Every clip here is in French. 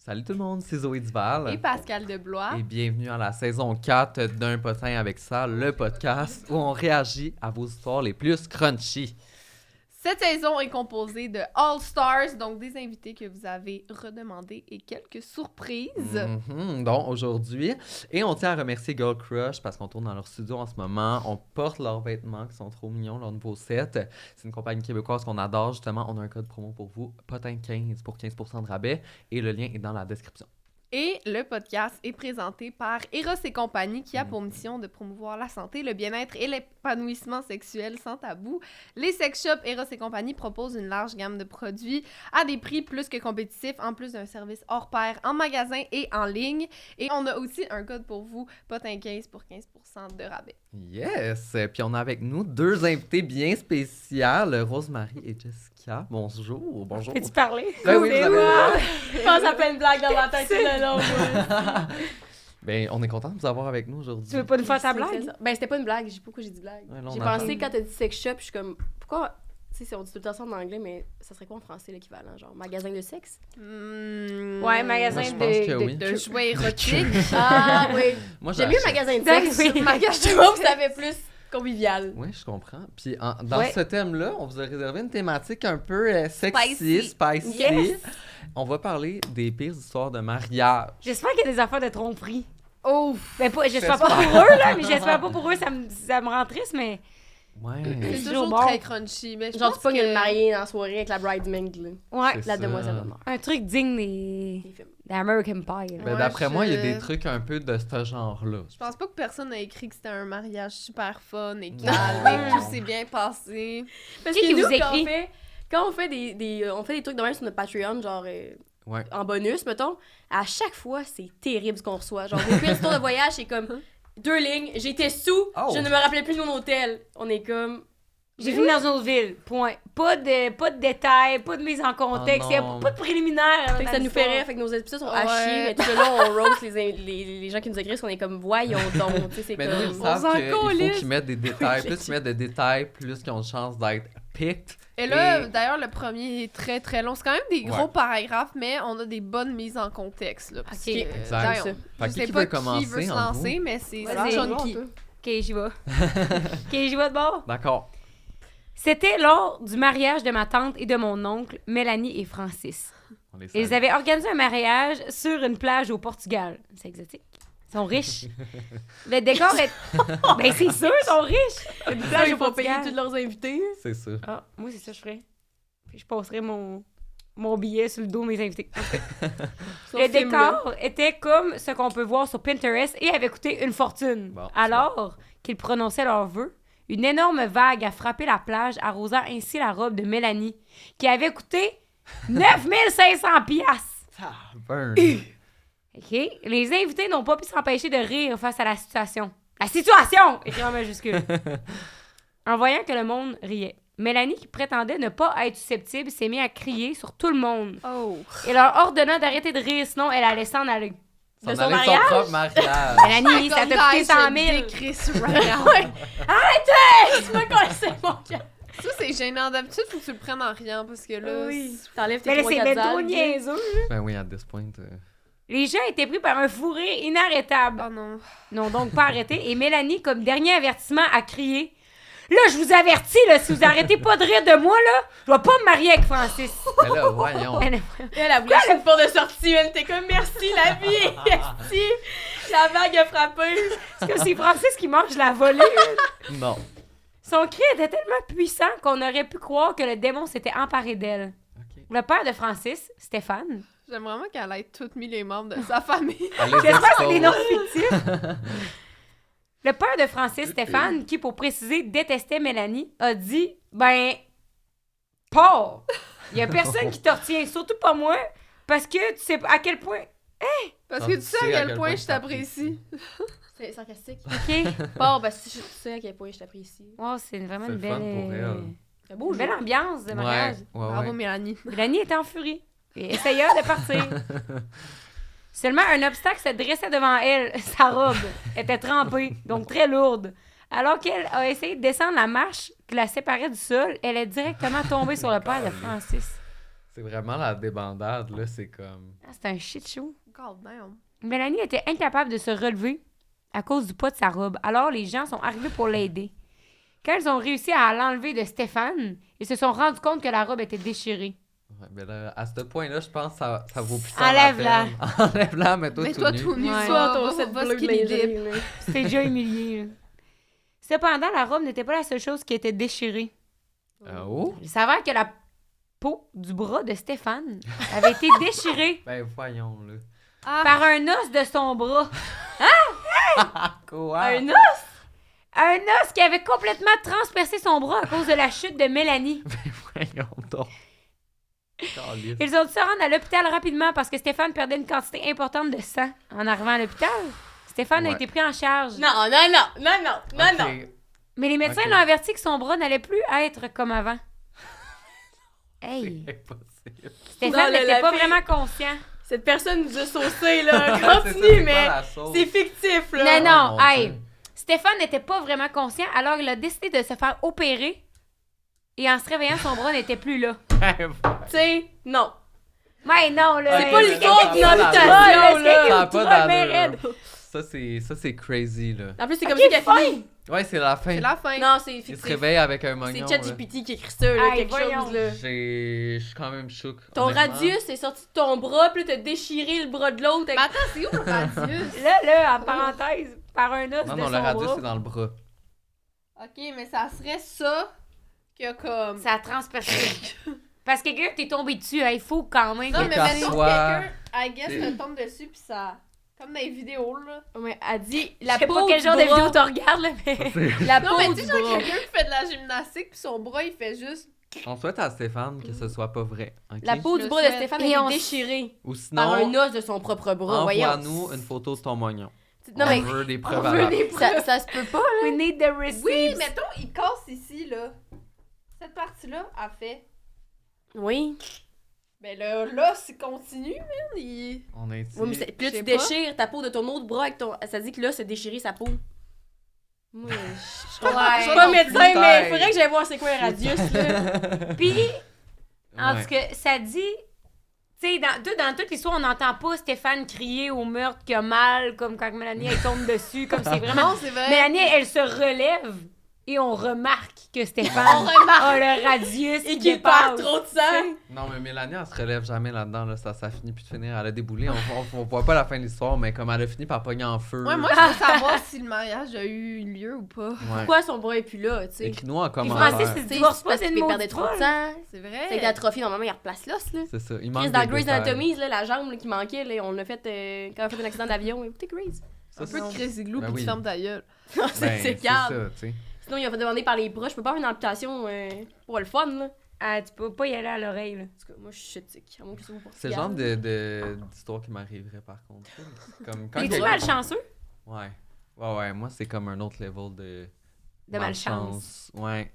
Salut tout le monde, c'est Zoé Duval. Et Pascal Deblois. Et bienvenue à la saison 4 d'Un potin avec ça, le podcast où on réagit à vos histoires les plus crunchy. Cette saison est composée de All Stars, donc des invités que vous avez redemandés et quelques surprises. Donc aujourd'hui, et on tient à remercier Girl Crush parce qu'on tourne dans leur studio en ce moment. On porte leurs vêtements qui sont trop mignons, leur nouveau set. C'est une compagnie québécoise qu'on adore justement. On a un code promo pour vous, potin15 pour 15% de rabais et le lien est dans la description. Et le podcast est présenté par Eros et compagnie qui a pour mission de promouvoir la santé, le bien-être et l'épanouissement sexuel sans tabou. Les sex shops Eros et compagnie proposent une large gamme de produits à des prix plus que compétitifs, en plus d'un service hors pair en magasin et en ligne. Et on a aussi un code pour vous, potin15 pour 15% de rabais. Yes! Puis on a avec nous deux invités bien spéciales, Rosemary et Jessica. Bonjour, bonjour. Peux-tu parler? Ben oui, vous avez le droit. Je pense à plein de blagues dans ma tête tout le long. moi. Ben, on est content de vous avoir avec nous aujourd'hui. Tu veux pas nous faire ta blague? C'est ça. Ben, c'était pas une blague. Je sais pas pourquoi j'ai dit blague. Ouais, là, on J'ai a- pensé quand t'as dit sex shop, je suis comme, pourquoi. Tu sais, on dit tout le temps ça en anglais, mais ça serait quoi en français l'équivalent? Genre, magasin de sexe? Ouais, magasin Moi, je pense que oui. de jouets érotiques. Ah, oui. Moi, J'aime mieux magasin de Ah, sexe. oui. Je trouve que ça fait plus convivial. Oui, je comprends. Puis dans Ouais. ce thème-là, on vous a réservé une thématique un peu sexy, spicy. Yes. On va parler des pires histoires de mariage. J'espère qu'il y a des affaires de tromperie. Oh! Ben, j'espère pas pour eux, là, mais j'espère pas pour eux, ça me rend triste, mais... Ouais. C'est toujours toujours bon. très crunchy, mais je Genre, pense tu pognes que... le marié dans la soirée avec la bridesmaid, là. Ouais, C'est La ça. demoiselle d'honneur. un truc digne des Les films. American Pie. là. Ben, Ouais, d'après moi, il y a je- des trucs un peu de ce genre-là. Je pense pas que personne a écrit que c'était un mariage super fun et calme et que tout s'est bien passé. Parce Qui que vous nous, écrit? quand on fait on fait des trucs de même sur notre Patreon, genre Ouais. en bonus, mettons, à chaque fois, c'est terrible ce qu'on reçoit. Genre, vos pires histoires de voyage, c'est comme 2 lignes, j'étais sous, Oh. je ne me rappelais plus de mon hôtel. On est comme... J'ai fini dans une autre ville, point. Pas de détails, pas de mise en contexte, Oh non. pas de préliminaire. Fait que ça nous fait rire, fait que nos épisodes sont à Ouais. chier, mais tout le long, on roast les gens qui nous écrivent, on est comme, voyons donc, tu sais, c'est Mais nous, ils comme... savent s'en qu'il faut calisse. qu'ils mettent des détails. Oui, Plus ils mettent des détails, plus ils ont de chance d'être picked. Et là, Et- d'ailleurs, le premier est très très long. C'est quand même des gros Ouais. paragraphes, mais on a des bonnes mises en contexte. Là, parce Ok. que, Exact. d'ailleurs, Fait je que sais qui pas veut qui veut commencer se en lancer, mais c'est Vas-y. Chunky. Ok, j'y vais. Ok, j'y vais de bord. D'accord. C'était lors du mariage de ma tante et de mon oncle, Mélanie et Francis. On les Ils salue. avaient organisé un mariage sur une plage au Portugal. C'est exotique. Ils sont riches. Le décor est... Ben, c'est sûr, ils sont riches. Une plage Ils au vont payer Portugal. tous leurs invités. C'est ça. Ah, moi, c'est ça que je ferais. Puis je passerais mon billet sur le dos de mes invités. Le décor était comme ce qu'on peut voir sur Pinterest et avait coûté une fortune. Bon, Alors qu'ils prononçaient leurs vœux, une énorme vague a frappé la plage, arrosant ainsi la robe de Mélanie, qui avait coûté 9500 piastres. Burn. OK? Les invités n'ont pas pu s'empêcher de rire face à la situation. La situation! Écrit en majuscule. En voyant que le monde riait, Mélanie, qui prétendait ne pas être susceptible, s'est mise à crier sur tout le monde Oh! et leur ordonnant d'arrêter de rire, sinon elle allait s'en aller. S'en De son aller mariage? son propre mariage. Mélanie, ça t'a coûté 100 000. Décris sur right now. Tu m'as cassé mon cœur. Ça, c'est gênant. D'habitude, faut que tu le prennes en riant parce que là... Oui. c'est- T'enlèves tes Mais là, 3 c'est 4 ben trop algues. niaiseux. Ben oui, à this point. Les gens étaient pris par un fou rire inarrêtable. Oh non. N'ont donc pas arrêté et Mélanie, comme dernier avertissement, a crié « Là, je vous avertis, là, si vous arrêtez pas de rire de moi, là, je vais pas me marier avec Francis. Mais là, voyons. » Elle a voulu une porte de sortie, elle était comme merci la vie, merci. La vague a frappé. C'est comme si Francis qui mange la volée. Non. Son cri était tellement puissant qu'on aurait pu croire que le démon s'était emparé d'elle. OK. Le père de Francis, Stéphane, J'aime vraiment qu'elle ait tous mis les membres de sa famille. Elle les j'espère que c'est des noms expose. fictifs. Le père de Francis, Stéphane, qui, pour préciser, détestait Mélanie, a dit « Ben, pas! Il y a personne qui te retient, surtout pas moi, parce que tu sais à quel point... Parce que tu sais à quel point je t'apprécie. C'est sarcastique. OK? Bon, ben si tu sais à quel point je t'apprécie. Wow, c'est vraiment C'est une le fun belle... pour elle. C'est beau, Une belle ambiance de mariage. Ouais, Bravo, ouais. Mélanie. Mélanie était en furie et essaya de partir. Seulement un obstacle se dressait devant elle. Sa robe était trempée, donc très lourde. Alors qu'elle a essayé de descendre la marche qui la séparait du sol, elle est directement tombée sur le père de Francis. C'est vraiment la débandade, là. C'est comme... Ah, c'est un shit show. God damn. Mélanie était incapable de se relever à cause du poids de sa robe. Alors, les gens sont arrivés pour l'aider. Quand ils ont réussi à l'enlever de Stéphane, ils se sont rendus compte que la robe était déchirée. Ouais, mais là, à ce point-là, je pense que ça vaut plus ça. Enlève-la. Enlève-la, mets-toi Mets-toi tout nu. tout nu, Ouais. soit ton va set va bleu de skinny dip. lingerie, là. C'était déjà humilié. Là. Cependant, la robe n'était pas la seule chose qui était déchirée. Oh? Il s'avère que la peau du bras de Stéphane avait été déchirée Ben voyons, là. Ah, par un os de son bras. Quoi? Un os? Un os qui avait complètement transpercé son bras à cause de la chute de Mélanie. Ben voyons donc. Caliste. Ils ont dû se rendre à l'hôpital rapidement parce que Stéphane perdait une quantité importante de sang. En arrivant à l'hôpital, Stéphane a Ouais. été pris en charge. Non. Ok. Mais les médecins Ok. l'ont averti que son bras n'allait plus être comme avant. Hey! C'est impossible. Stéphane Non, n'était la pas fille- vraiment conscient. Cette personne nous a saucé, là. C'est ça, Continue, c'est mais pas la sauce. c'est fictif, là. Non, non, mon hey! Dieu. Stéphane n'était pas vraiment conscient, alors il a décidé de se faire opérer. Et en se réveillant, son bras n'était plus là. Tu sais, non. Mais non, là! C'est pas le l'histoire ça a d'une pas habitation, d'allure. là. Ça a pas Ultra d'allure. raide. Ça, c'est crazy, là. En plus, c'est Ok, comme ça qu'elle fine. finit. Ouais, c'est la fin. c'est la fin. Non, c'est Il se fictif. réveille avec un C'est mognon. ChatGPT qui écrit ça, là, Aïe, quelque voyons. chose, là. Je suis quand même choqué. Ton radius est sorti de ton bras, puis là, t'as déchiré le bras de l'autre. Mais attends, c'est où le radius? Là, en parenthèse, par un os Non, de non, son le radius, bras. c'est dans le bras. Ok, mais ça serait ça que comme... Ça a transpercé. Parce que quelqu'un t'es tombé dessus, il faut quand même. Non, que mais ça mettons soit- quelqu'un, I guess, C'est- te tombe dessus pis ça... Comme dans les vidéos, là. Ouais, elle dit, Je la sais peau pas quel du genre de bras- vidéo tu regardes, là, mais... La Non, peau mais du tu sais, genre bras. quelqu'un qui fait de la gymnastique pis son bras, il fait juste... On souhaite à Stéphane que ce soit pas vrai. ok? La peau Je du le bras de souhaite. Stéphane Et est on- déchirée Ou par un sinon, os de son propre bras. Voyons. envoie-nous une photo de ton mognon. Non, On mais veut des On preuves à veut la... des preuves. ça se peut pas, là. We need the receipts. Oui, mettons, il casse ici, là. Cette partie-là a fait... Oui. Ben là, c'est continu, man. Il... On est ici. Oui, mais puis là, Je tu sais pas. déchires ta peau de ton autre bras avec ton. Ça dit que là, c'est déchirer sa peau. Moi, je Ouais. suis pas médecin, mais Putain. il faudrait que j'aille voir c'est quoi un radius, là. Puis, en Ouais. tout cas, ça dit... Tu sais, dans toute l'histoire, on n'entend pas Stéphane crier au meurtre qui a mal, comme quand Mélanie, elle tombe dessus, comme c'est vraiment... Non, c'est vrai. Mélanie, elle se relève et on remarque que Stéphane On remarque. a le radius Et qui qu'il perd dépasse. trop de sang. Non, mais Mélanie, elle se relève jamais là-dedans. Là. Ça finit plus de finir. Elle a déboulé. On voit pas la fin de l'histoire, mais comme elle a fini par pogner en feu. Ouais, moi, je veux savoir si le mariage a eu lieu ou pas. Ouais. Pourquoi son bras est plus là, tu sais? Écris-nous en Et commentaire. Francis, il Tu se sais, divorce c'est pas parce d'une qu'il perdait maudite trop de folle. sang. C'est vrai. C'est l'atrophie, normalement, il replace l'os, là. C'est ça. Il manque Chris, des dans Grey's détails. Anatomy, là, la jambe là, qui manquait, là, on l'a fait quand on a fait un accident d'avion. Écoutez, Grey's. Ça, Un peu de c'est- crazy glue Ben pis oui. tu fermes ta gueule. Non, Ben, c'est c'est calme. ça, tu sais. Sinon, il a fait demander par les bras. Je peux pas avoir une amputation pour le fun, là. Ah, tu peux pas y aller à l'oreille, là. En tout cas, moi, je suis sceptique. À moins que ce soit au C'est le Portugal. genre d'histoire qui m'arriverait, par contre. Comme quand Es-tu quelqu'un- malchanceux? Ouais. Ouais, moi, c'est comme un autre level de... De malchance. Ouais.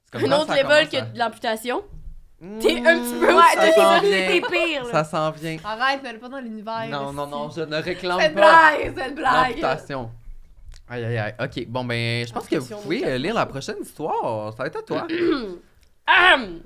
C'est comme Un quand autre ça level commence que de l'amputation. à- T'es un petit peu Ouais, ça t'es s'en t'es vient. pire, là. Ça s'en vient. Arrête, mets-le pas dans l'univers. Non, esti. je ne réclame C'est une pas blague, c'est une blague. l'amputation. Aïe. Ok, bon, ben, je pense que vous Amputation, pouvez donc, lire la prochaine histoire. Ça va être à toi. Ahem.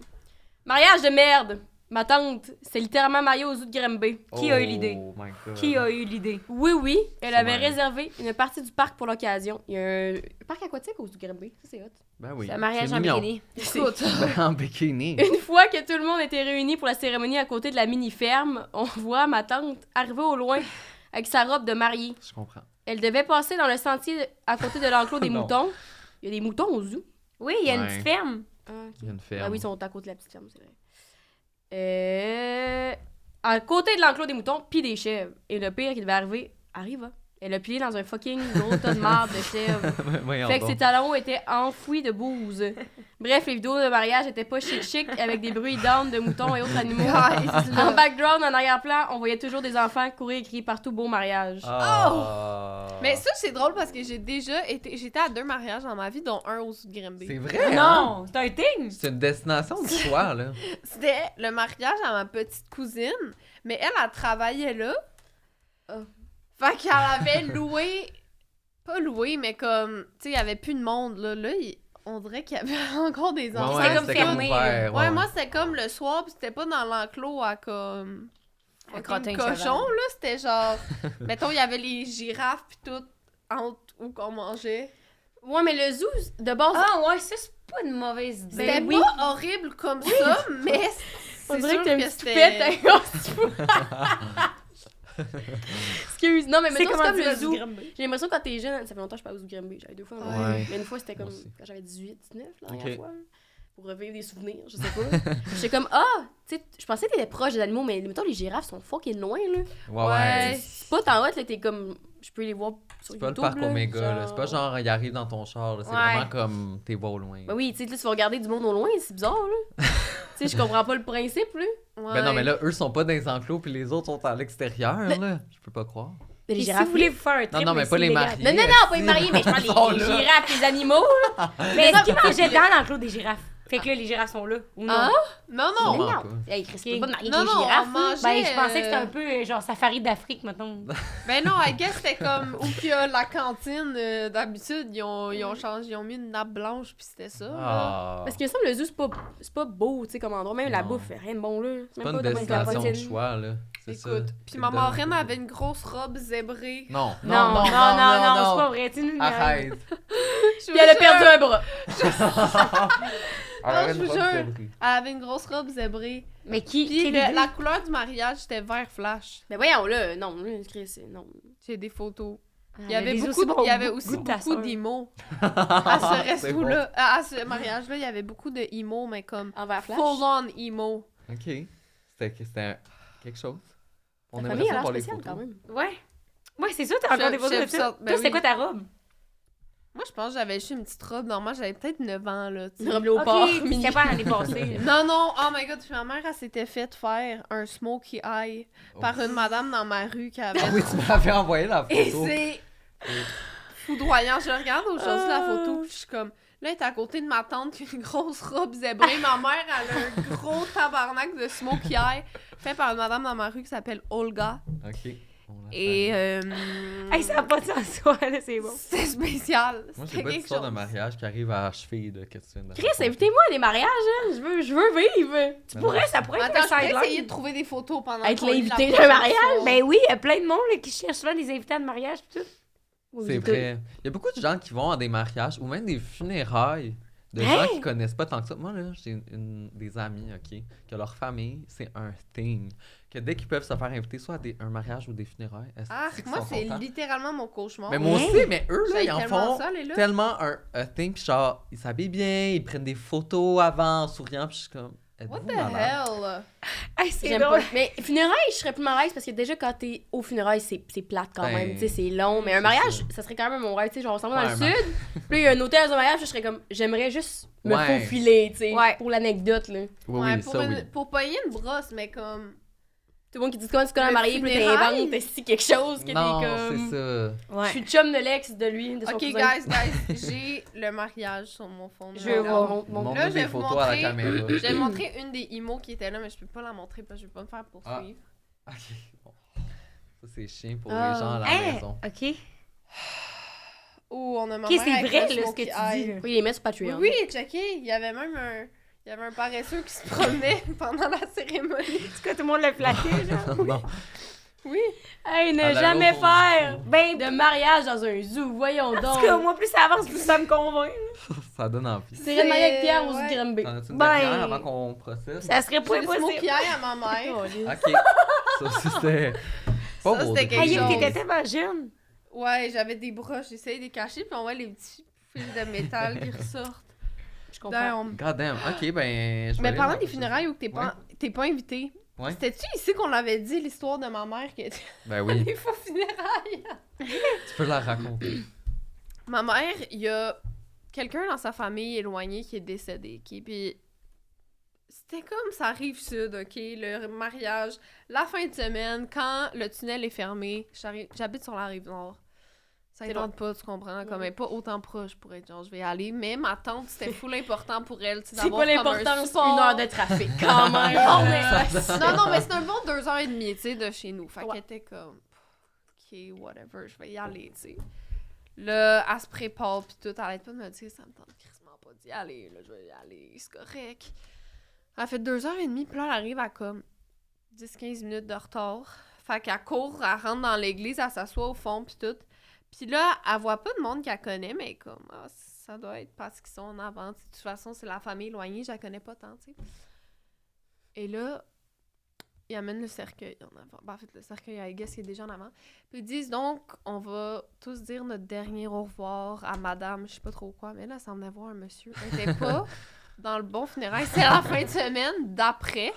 Mariage de merde. Ma tante, c'est littéralement Mario aux œufs de Granby. Qui a eu l'idée? Oh my God. Qui a eu l'idée? Oui, elle Ça avait va. réservé une partie du parc pour l'occasion. Il y a un parc aquatique aux œufs de Granby. Ça, c'est hot. Ben oui. C'est un mariage en mignon. bikini. Écoute, Ben, en bikini. Une fois que tout le monde était réuni pour la cérémonie à côté de la mini-ferme, on voit ma tante arriver au loin avec sa robe de mariée. Je comprends. Elle devait passer dans le sentier à côté de l'enclos des Non. moutons. Il y a des moutons aux zoo. Oui, il y a une Ouais. petite ferme. Ah, ok. Il y a une ferme. Ah oui, ils sont à côté de la petite ferme, c'est vrai. À côté de l'enclos des moutons, puis des chèvres. Et le pire qui devait arriver, arriva. Elle a plié dans un fucking gros tas de marde de chèvres. Voyons Fait que donc. ses talons étaient enfouis de bouse. Bref, les vidéos de mariage étaient pas chic avec des bruits d'ânes, de moutons et autres animaux. En background, en arrière-plan, on voyait toujours des enfants courir et crier partout beau mariage. Ah. mais ça, c'est drôle parce que j'étais à 2 mariages dans ma vie, dont un au sud de Granby. C'est vrai, hein? Non, c'est un thing. C'est une destination du choix, là. C'était le mariage à ma petite cousine, mais elle travaillait là. Ah. Fait qu'elle avait loué... Pas loué, mais comme... Tu sais, il y avait plus de monde, là. Là, on dirait qu'il y avait encore des enfants. C'était comme fermé, ouvert, Ouais, moi, c'était comme le soir, puis c'était pas dans l'enclos à comme... Un comme crottin de cochon, cheval. là, c'était genre... mettons, il y avait les girafes, puis tout, entre où qu'on mangeait. Ouais, mais le zoo, de base, Ah ouais, ça, c'est pas une mauvaise idée. C'était pas horrible comme ça, mais on c'est dirait sûr que t'as que une petite c'était... toupette. Excuse. Non, mais C'est mettons, c'est comment comme dire le zoo. Granby. J'ai l'impression que quand t'es jeune, ça fait longtemps que je suis pas au zoo Granby. J'avais 2 fois. Ouais. Mais une fois, c'était comme Moi aussi. quand j'avais 18, 19, la dernière Ok. fois. Pour revivre des souvenirs, je sais pas. J'étais comme, ah, tu sais, je pensais que t'étais proche des animaux, mais mettons, les girafes sont fucking loin, là. Ouais. C'est pas tant hot, là, t'es comme, je peux les voir sur C'est pas le YouTube, parc là, Omega, là. C'est pas genre, il arrive dans ton char, là. C'est Ouais. vraiment comme, t'es beau au loin. Ben oui, tu sais, là, tu vas regarder du monde au loin, c'est bizarre, là. Tu sais, je comprends pas le principe, là. Ben non, mais là, eux sont pas dans les enclos, puis les autres sont à l'extérieur, là. Je peux pas croire. Mais Et si vous voulez vous faire un trip, Non, mais pas c'est les illégal. mariés. Non, non, non, pas les mariés, mais je parle Ils sont des là. girafes, les animaux, là. Mais est-ce qu'ils mangeaient dans l'enclos des girafes? Fait que là, les girafes sont là. Ou non? Ah? Non, non. Sûrement non. pas. Hey, Chris, tu peux pas te marier Non, avec non, les girafes, on là. mangeait... Ben, je pensais que c'était un peu genre safari d'Afrique, mettons. Ben non, I guess c'était comme où qu'il y a la cantine, d'habitude, ils ont changé, ils ont mis une nappe blanche, puis c'était ça. là. Ah. Parce que me semble le zoo, c'est pas beau, tu sais, comme endroit. Même la Non. bouffe, rien de bon, là. C'est pas une destination de choix, là. C'est ça. Écoute, puis C'est ma de- marraine avait une grosse robe zébrée. Non, Non, non, non, c'est pas vrai. Tu nous Arrête. Je Puis elle a vous perdu jure, un bras. Arrête je de vous pas jure. célébrer. Elle avait une grosse robe zébrée. Mais qui? Puis quelle le- idée? la couleur du mariage, c'était vert flash. Mais voyons, là, non, là, Chris, non. J'ai des photos. Ah, Il y avait mais beaucoup, aussi bon il y avait goût- aussi goût de ta beaucoup sœur. d'emo. À ce C'est resto-là, à ce mariage-là, il y avait beaucoup de emo, mais comme En vert flash. full-on emo. Ok. C'était quelque chose. On Ta aimerait famille a ça l'air pour les spéciale, photos. quand même. Ouais. Ouais, c'est ça, t'as encore des photos de ça. Ben Toi, c'était oui. quoi ta robe? Moi, je pense que j'avais juste une petite robe. Normalement, j'avais peut-être 9 ans, là. tu sais. Une robe léopard. Ok, c'était pas l'année passée. Non, non, oh my god, puis ma mère, elle s'était fait faire un smokey eye par une madame dans ma rue qui avait... Ah oui, tu m'avais envoyé la Et photo. c'est foudroyant. Je regarde aujourd'hui la photo, puis je suis comme... Là, elle est à côté de ma tante qui a une grosse robe zébrée. Ma mère, elle a un gros tabarnak de smokey eye fait par une madame dans ma rue qui s'appelle Olga. Ok. On la Et Hey, ça n'a pas de sens, soi, là, c'est bon. c'était spécial. Moi, j'ai C'était pas quelque d'histoire de chose. mariage qui arrive à achever de qu'est-ce que tu viens de Chris, raconter. invitez-moi à des mariages, hein. Je veux vivre. Tu pourrais, ça pourrait être Attends, un je peux essayer de sideline. trouver des photos pendant Être qu'on lit l'invité la d'un prochaine mariage? histoire. Ben oui, il y a plein de monde là, qui cherche souvent des invités de mariage pis tout. C'est vrai. Il y a beaucoup de gens qui vont à des mariages ou même des funérailles de Hey! gens qui connaissent pas tant que ça. Moi, là, j'ai des amis, OK, que leur famille, c'est un thing. Que dès qu'ils peuvent se faire inviter soit à un mariage ou des funérailles, Ah, est-ce qu'ils moi, sont c'est contents? littéralement mon cauchemar. Mais moi aussi, mais eux, là, J'haïs ils en tellement font ça, les là. tellement un thing. Puis genre, ils s'habillent bien, ils prennent des photos avant en souriant. Puis je suis comme, What êtes-vous the malade? hell? Hey, c'est J'aime drôle. pas. Mais funérailles, je serais plus mal à l'aise parce que déjà, quand t'es au funérailles, c'est plate quand Ben, même. Tu sais, c'est long. Mais un c'est mariage, ça. ça serait quand même mon rêve. Tu sais, genre, on s'en va dans le Ouais, sud. Puis là, il y a un hôtel dans un mariage, je serais comme, j'aimerais juste me Ouais. faufiler, tu sais, Ouais. pour l'anecdote, là. Oui, Ouais, oui, pour, ça, une, oui. pour pogner une brosse, mais comme... Tout le monde qui dit comment tu connais un Le marié, puis funérailles? t'inventes si quelque chose que Non, t'es comme. c'est ça. Je Ouais. suis chum de l'ex de lui, de son Ok, cousin. guys, j'ai le mariage sur mon fond. de Je veux mémoire. voir. Mon- Montre-nous je vais des vous photos à la montrer. caméra. Je vais montrer une des imos qui était là, mais je peux pas la montrer parce que je vais pas me faire poursuivre. Ok, bon. Ça, c'est chiant pour Ah. les gens à la Hein? maison. Ok. Oh, on a ma Ok, mère c'est avec vrai, le là, ce smokey que tu eye. dis. Là. Oui, les mettre sur Oui, Patreon. oui, checké. Il y avait même un paresseux qui se promenait pendant la cérémonie. Est-ce que tout le monde l'a flatté, genre? Non. Oui. Hey, ne À la jamais lourde. faire Ben, de mariage dans un zoo, voyons en tout donc. cas, moi, plus ça avance, plus ça me convainc. Ça donne envie. C'est marié avec Pierre aux Ouais. Granby. T'en as-tu une Ben- dernière avant qu'on procède? Ça serait pas J'ai le smokey impossible. eye à ma mère. Ok. Ça aussi, c'était pas Ça, beau. c'était de quelque Hey, dire. chose. t'étais tellement jeune. Ouais, j'avais des broches, j'essayais de les cacher, puis on voit les petits fils de métal qui ressortent. Je comprends. Damn. God damn. Ok, ben. Je vais Mais aller parlant dans- des funérailles où t'es pas invité, Ouais. c'était-tu ici qu'on l'avait dit l'histoire de ma mère qui était Ben oui, des faux funérailles? tu peux la raconter. Ma mère, il y a quelqu'un dans sa famille éloignée qui est décédé, ok? Puis c'était comme ça rive sud, ok? Le mariage, la fin de semaine, quand le tunnel est fermé, j'habite sur la rive nord. Ça ne C'est tente pas, tu comprends? Comme elle est pas autant proche pour être genre, je vais y aller. Mais ma tante, c'était full important pour elle, tu sais, C'est d'avoir pas comme un l'importance, support. 1 heure de trafic, quand même. Non, mais, non, mais c'est un bon 2h30, tu sais, de chez nous. Fait Ouais. qu'elle était comme, ok, whatever, je vais y aller, tu sais. Là, elle se prépare, pis tout, elle arrête pas de me dire, ça me tente crissement pas d'y aller, là, je vais y aller, c'est correct. Elle a fait 2h30, puis là, elle arrive à comme 10-15 minutes de retard. Fait qu'elle court, elle rentre dans l'église, elle s'assoit au fond, puis tout. Puis là, elle voit pas de monde qu'elle connaît, mais comme, ça doit être parce qu'ils sont en avant. T'sais, de toute façon, c'est la famille éloignée, je la connais pas tant, tu sais. Et là, ils amènent le cercueil en avant. Ben, en fait, le cercueil, I guess, il est déjà en avant. Puis ils disent donc, on va tous dire notre dernier au revoir à madame, je sais pas trop quoi, mais là, elle semblait voir un monsieur. Elle était pas dans le bon funérail. C'est la fin de semaine d'après.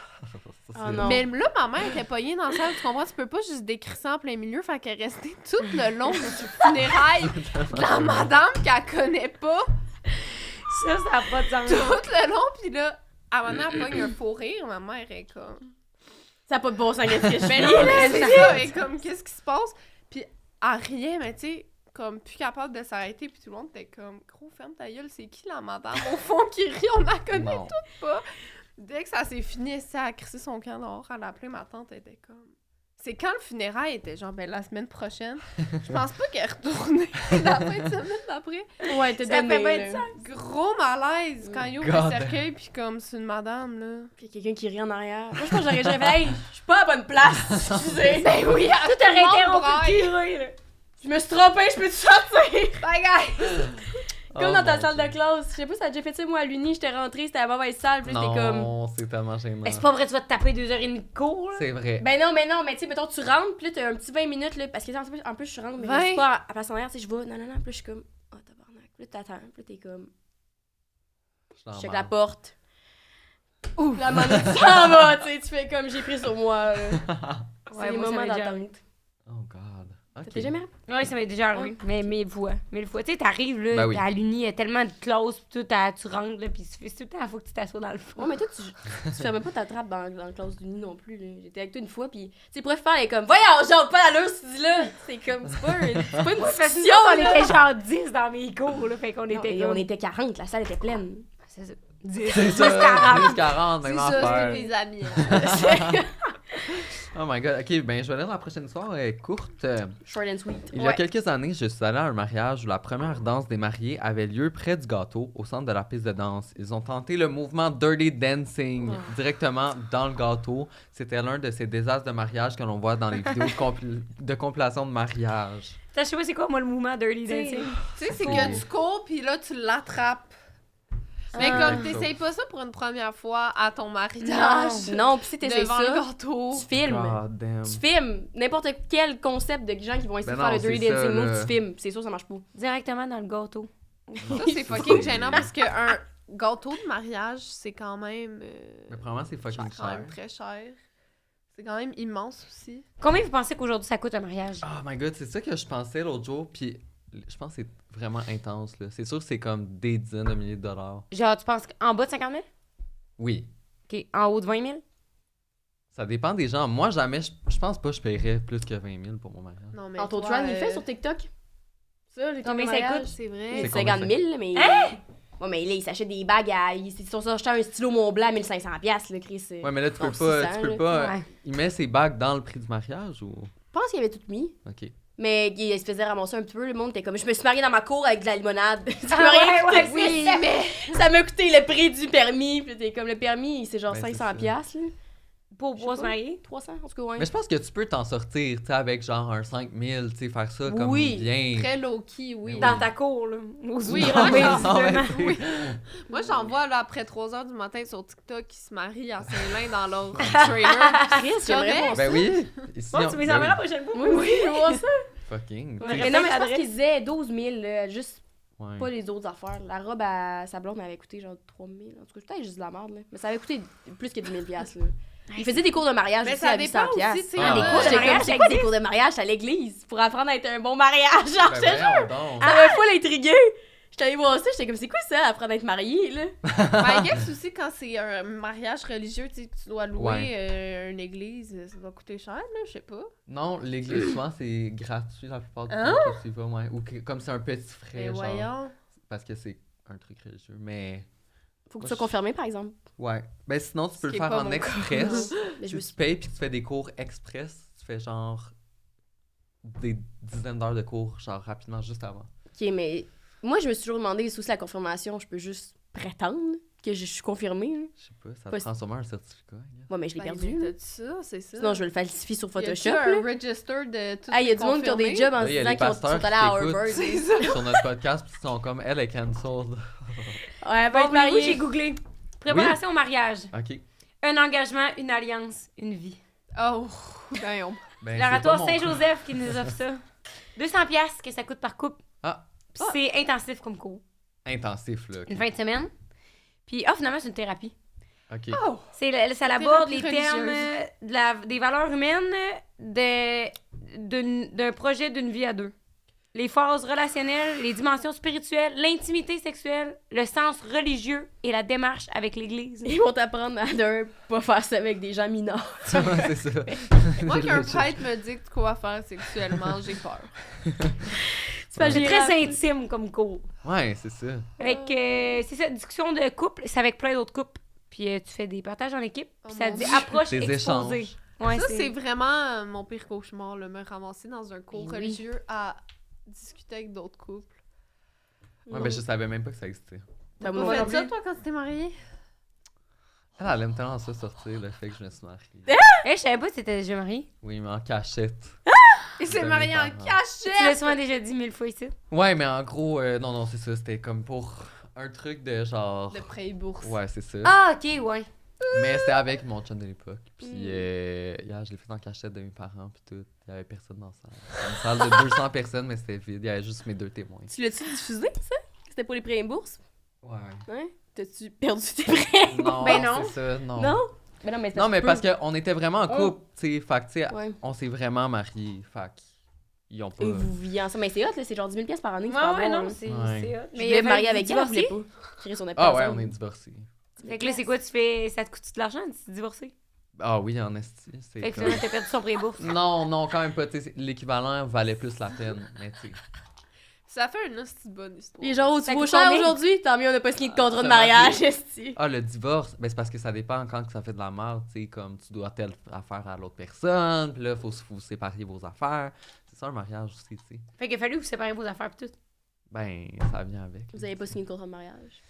Oh non. Mais là, ma mère était pognée dans la salle, tu comprends? Tu peux pas juste décrire ça en plein milieu, fait qu'elle est restée tout le long du funérail de la madame qu'elle connaît pas. Ça n'a pas de sens. Tout le long, puis là, à un moment, elle pogne un faux rire, ma mère est comme... Ça n'a pas de bon sens, qu'est-ce que je fais Mais là? là, c'est ça, elle est comme, qu'est-ce qui se passe? Puis elle riait, mais tu sais, comme plus capable de s'arrêter, puis tout le monde était comme, gros, ferme ta gueule, c'est qui la madame au fond qui rit, on la connaît Non. toutes pas. Dès que ça s'est fini, elle a crissé son camp dehors, elle a appelé ma tante, elle était comme... C'est quand le funérail était genre, ben la semaine prochaine. Je pense pas qu'elle est retournée la fin de semaine d'après. Ouais, t'es Ça donné, fait bien là. de sens. Gros malaise quand il ouvre God. le cercueil, puis comme c'est une madame, là. Puis il y a quelqu'un qui rit en arrière. Moi, je pense que j'aurais fait, hey, je suis pas à la bonne place. Excusez. Ben oui, Tout aurait été interrompu, là. Je me suis trompée, je peux te sortir. Bye, guys! Comme Oh dans ta mon salle Dieu. de classe. Je sais pas si t'as déjà fait ça, moi, à l'uni, j'étais rentrée, c'était la mauvaise salle, puis là, j'étais comme... Non, c'est tellement gênant. Mais c'est pas vrai, tu vas te taper 2h30 de cours, là. C'est vrai. Ben non, mais tu sais, mettons, tu rentres, puis là, t'as un petit 20 minutes, là, parce que en plus, je rentre, mais je 20? suis pas à place en arrière, tu sais, je vais, non, puis là, je suis comme, oh, tabarnak. Puis là, t'attends, puis là, t'es comme, je check la porte. Ouf! La manette s'en va, tu sais, tu fais comme, j'ai pris sur moi, là. C'est Ouais, les moi, ça moments m'est déjà d'attente. Oh God. Ça Ok. t'est jamais arrivé? Oui, ça m'est déjà arrivé. Mais mille fois. Mille fois. Tu sais, t'arrives, là, Ben oui. à l'uni, il y a tellement de classes, pis tout, tu rentres, là, pis tout le temps, il faut que tu t'assoies dans le fond. Ouais, mais toi, tu fermais pas ta trappe dans la classe d'uni non plus, là. J'étais avec toi une fois, pis, tu sais, pour faire, elle est comme, voyons, genre, pas l'allure, tu dis là. C'est comme, c'est pas une Parce que discussion, nous, on là. était genre 10 dans mes cours, là, fait qu'on Non, était et comme... on était 40, la salle était pleine. C'est ça. 10. C'est ça. 10-40, C'est même ça, c'est affaire. tes amis. Hein. Oh my God. Ok, ben je vais lire la prochaine histoire. Elle est courte. Short and sweet. Il y a quelques années, je suis allée à un mariage où la première danse des mariés avait lieu près du gâteau, au centre de la piste de danse. Ils ont tenté le mouvement Dirty Dancing directement dans le gâteau. C'était l'un de ces désastres de mariage que l'on voit dans les vidéos de compilation de mariage. Je sais pas c'est quoi, moi, le mouvement Dirty T'sais, Dancing. Tu sais, c'est que tu cours, puis là, tu l'attrapes. Mais Ah. comme t'essayes pas ça pour une première fois à ton mariage, Non, pis si t'essayes devant le ça, gâteau. tu filmes. God damn. Tu filmes n'importe quel concept de gens qui vont essayer Ben de faire non, le Dirty c'est ça, Dancing move, là. tu filmes. C'est sûr, ça marche pas. Directement dans le gâteau. Ça, c'est fucking gênant parce qu'un gâteau de mariage, c'est quand même, Mais probablement, c'est fucking quand même cher. très cher. C'est quand même immense aussi. Combien vous pensez qu'aujourd'hui ça coûte un mariage? Oh my God, c'est ça que je pensais l'autre jour. Puis je pense que c'est vraiment intense. Là. C'est sûr que c'est comme des dizaines de milliers de dollars. Genre, tu penses qu'en bas de 50 000? Oui. OK. En haut de 20 000? Ça dépend des gens. Moi, jamais, je pense pas que je paierais plus que 20 000 pour mon mariage. Non, mais Anto toi, Tran, il fait sur TikTok. Ça, les Combien trucs de ça mariage. coûte? C'est vrai. C'est C'est combien 50 ça 000, mais... Ouais, mais là, il s'achète des bagues à... Ils sont achetés un stylo Montblanc à 1500 $, là, Chris. Ouais, mais là, tu peux Non, pas. 600, Tu peux là. pas Ouais. Il met ses bagues dans le prix du mariage ou. Je pense qu'il avait tout mis. Ok. Mais il se faisait ramasser un petit peu. Le monde était comme, je me suis mariée dans ma cour avec de la limonade. Ça Ah m'a rien ouais, coûté. ouais, Oui, c'est ça. mais ça m'a coûté le prix du permis. Puis t'es comme, le permis, c'est genre Ben, c'est 500 ça. $, là. Pour Je pouvoir sais se pas. marier? 300, en tout cas, ouais. Mais je pense que tu peux t'en sortir, tu sais, avec genre un 5 000, tu sais, faire ça comme Oui. bien. Très low-key, oui. Oui. Dans ta cour, là. Aux Oui, ouverts, ouais, visiblement. oui. Moi, j'en vois là, après 3h du matin sur TikTok qui se marient à Saint-Lin dans leur trailer. Chris, j'aimerais correct. voir ça. Ben oui. Ici, Bon, tu me les enverras la prochaine fois? Oui, oui, je veux voir ça. Fucking. Ouais. tu sais, Mais non, mais je pense Adresse. qu'il disait 12 000, là, juste ouais. pas les autres affaires. La robe à sa blonde m'avait coûté genre 3 000. En tout cas, peut-être juste de la merde, là. Mais ça avait coûté plus que 10 000 $, là. Il faisait des cours de mariage Mais aussi ça à 800 dépend $. aussi, tu sais. Ah, des ouais. cours de J'étais comme, mariage, c'est ça quoi des existe? cours de mariage à l'église pour apprendre à être un bon mariage? Genre, Ben je te jure, voyons donc. ça m'a full intriguée. J'étais allée voir ça, j'étais comme, c'est quoi ça, apprendre à être mariée, là? Ben, I guess aussi, quand c'est un mariage religieux, tu sais, tu dois louer Ouais. une église, ça doit coûter cher, là, je sais pas. Non, l'église, souvent, c'est gratuit la plupart du Hein? temps que tu y vas, ouais. Ou comme c'est un petit frais, Mais genre. voyons. Parce que c'est un truc religieux. Mais, Faut que Moi, tu sois confirmé, par exemple. ouais. Ben sinon, tu peux Ce le qui est faire pas en mon cas. express. Mais je Tu me suis... payes puis tu fais des cours express. Tu fais genre des dizaines d'heures de cours, genre rapidement, juste avant. Ok, mais moi, je me suis toujours demandé si aussi la confirmation, je peux juste prétendre que je suis confirmée. Là. Je sais pas, ça Pas- te prend sûrement un certificat. Ouais, mais je l'ai perdu. Ben, là. t'as-tu ça, c'est ça. Sinon, je vais le falsifier sur Photoshop. Y a-tu un là. register de tout. Ah, il y a du monde qui ont des jobs en Là, se il y a disant les qu'ils pasteurs sont qui allés à t'écoutent. Harvard. C'est ça. Sur notre podcast, puis ils sont comme elle est cancelled. Ouais, elle va Bon, être oui, mariée. j'ai googlé. Préparation au mariage. OK. Un engagement, une alliance, une vie. Oh, damn. Ben, L'oratoire c'est pas mon Saint-Joseph qui nous offre ça. 200$ que ça coûte par couple. Ah. Puis c'est intensif comme cours. intensif, là. Une fin de semaine. Puis, finalement, c'est une thérapie. OK. Oh! Ça aborde les Thérapie termes religieuse. des valeurs humaines d'un projet d'une vie à deux. Les phases relationnelles, les dimensions spirituelles, l'intimité sexuelle, le sens religieux et la démarche avec l'Église. Ils vont t'apprendre à ne pas faire ça avec des gens mineurs. c'est ça. Moi, qu'un prêtre me dicte quoi faire sexuellement, j'ai peur. C'est très intime comme cours. Ouais, c'est ça. Avec, c'est ça, discussion de couple, c'est avec plein d'autres couples. Puis tu fais des partages en équipe, puis Oh ça mon dit Dieu. approche Des exposée. échanges. Ouais, Ça, c'est vraiment mon pire cauchemar, là, me ramasser dans un cours Ben oui. religieux à discuter avec d'autres couples. Ouais, ben je savais même pas que ça existait. T'as T'as moi pas non fait ça, plus. toi, quand tu t'es mariée? Elle aime tellement ça sortir, le fait que je me suis mariée. je savais pas si t'étais déjà mariée. Oui, mais en cachette. Il s'est De marié mes en parents. Tu l'as cachette! souvent déjà dit 1000 fois ici. Ouais, mais en gros, non, c'est ça. C'était comme pour un truc de genre. De prêt et bourse. Ouais, c'est ça. Ah, ok, ouais. Mais c'était avec mon chum de l'époque. Puis, Mm. hier, je l'ai fait en cachette de mes parents. Puis tout. Il y avait personne dans la salle. C'était une salle de 200 personnes, mais c'était vide. Il y avait juste mes 2 témoins. Tu l'as-tu diffusé, ça? C'était pour les prêts et bourses? Ouais. Hein? T'as-tu perdu tes prêts? Non, Ben non. c'est ça, non. Non? Mais non, mais Non, mais parce qu'on était vraiment en couple, tu sais. Fait que, tu sais, Ouais. on s'est vraiment mariés. Fait qu'ils ont pas. Et vous viviez ensemble. Mais c'est hot, là. C'est genre 10 000$ par année. Ouais, c'est pas ouais, bon, non, là. c'est Ouais. hot. Je Mais voulais il me marier avec elle, elle voulait divorcer. pas. Chris, on a Ah pas ouais, ensemble. on est divorcés. Fait que là, c'est quoi, tu fais. Ça te coûte de l'argent si tu es divorcé? Ah oui, en esti. C'est Fait que comme- finalement, t'as perdu son pré-bourse. Non, quand même pas. Tu sais, l'équivalent valait plus la peine. Mais tu sais. Ça fait une hostie de bonne histoire. Les gens, oh, tu Ça vaux coûte cher combien? aujourd'hui? Tant mieux, on n'a pas signé de contrat de ça mariage, esti. Ah, le divorce, ben c'est parce que ça dépend quand que ça fait de la merde, tu sais, comme tu dois telle affaire à l'autre personne, puis là, faut vous séparer vos affaires. C'est ça, un mariage aussi, tu sais. Fait qu'il a fallu vous séparer vos affaires pis tout. Ben, ça vient avec. Vous avez pas signé de contrat de mariage.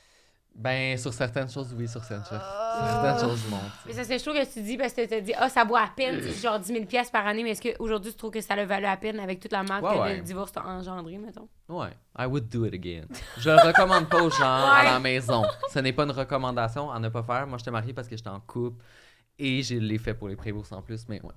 Ben, sur certaines choses, oui, sur certaines choses. Ah. Certaines choses, non. tu Mais sais. ça, c'est chaud que tu dis parce que t'as dit, ça vaut à peine, c'est genre 10 000$ par année, mais est-ce qu'aujourd'hui, tu trouves que ça a valu à peine avec toute la marque Ouais, que ouais. le divorce t'a engendré, mettons? Ouais, I would do it again. Je le recommande pas aux gens à la maison. Ce n'est pas une recommandation à ne pas faire. Moi, j'étais mariée parce que j'étais en couple et je l'ai fait pour les prébourses en plus, mais ouais.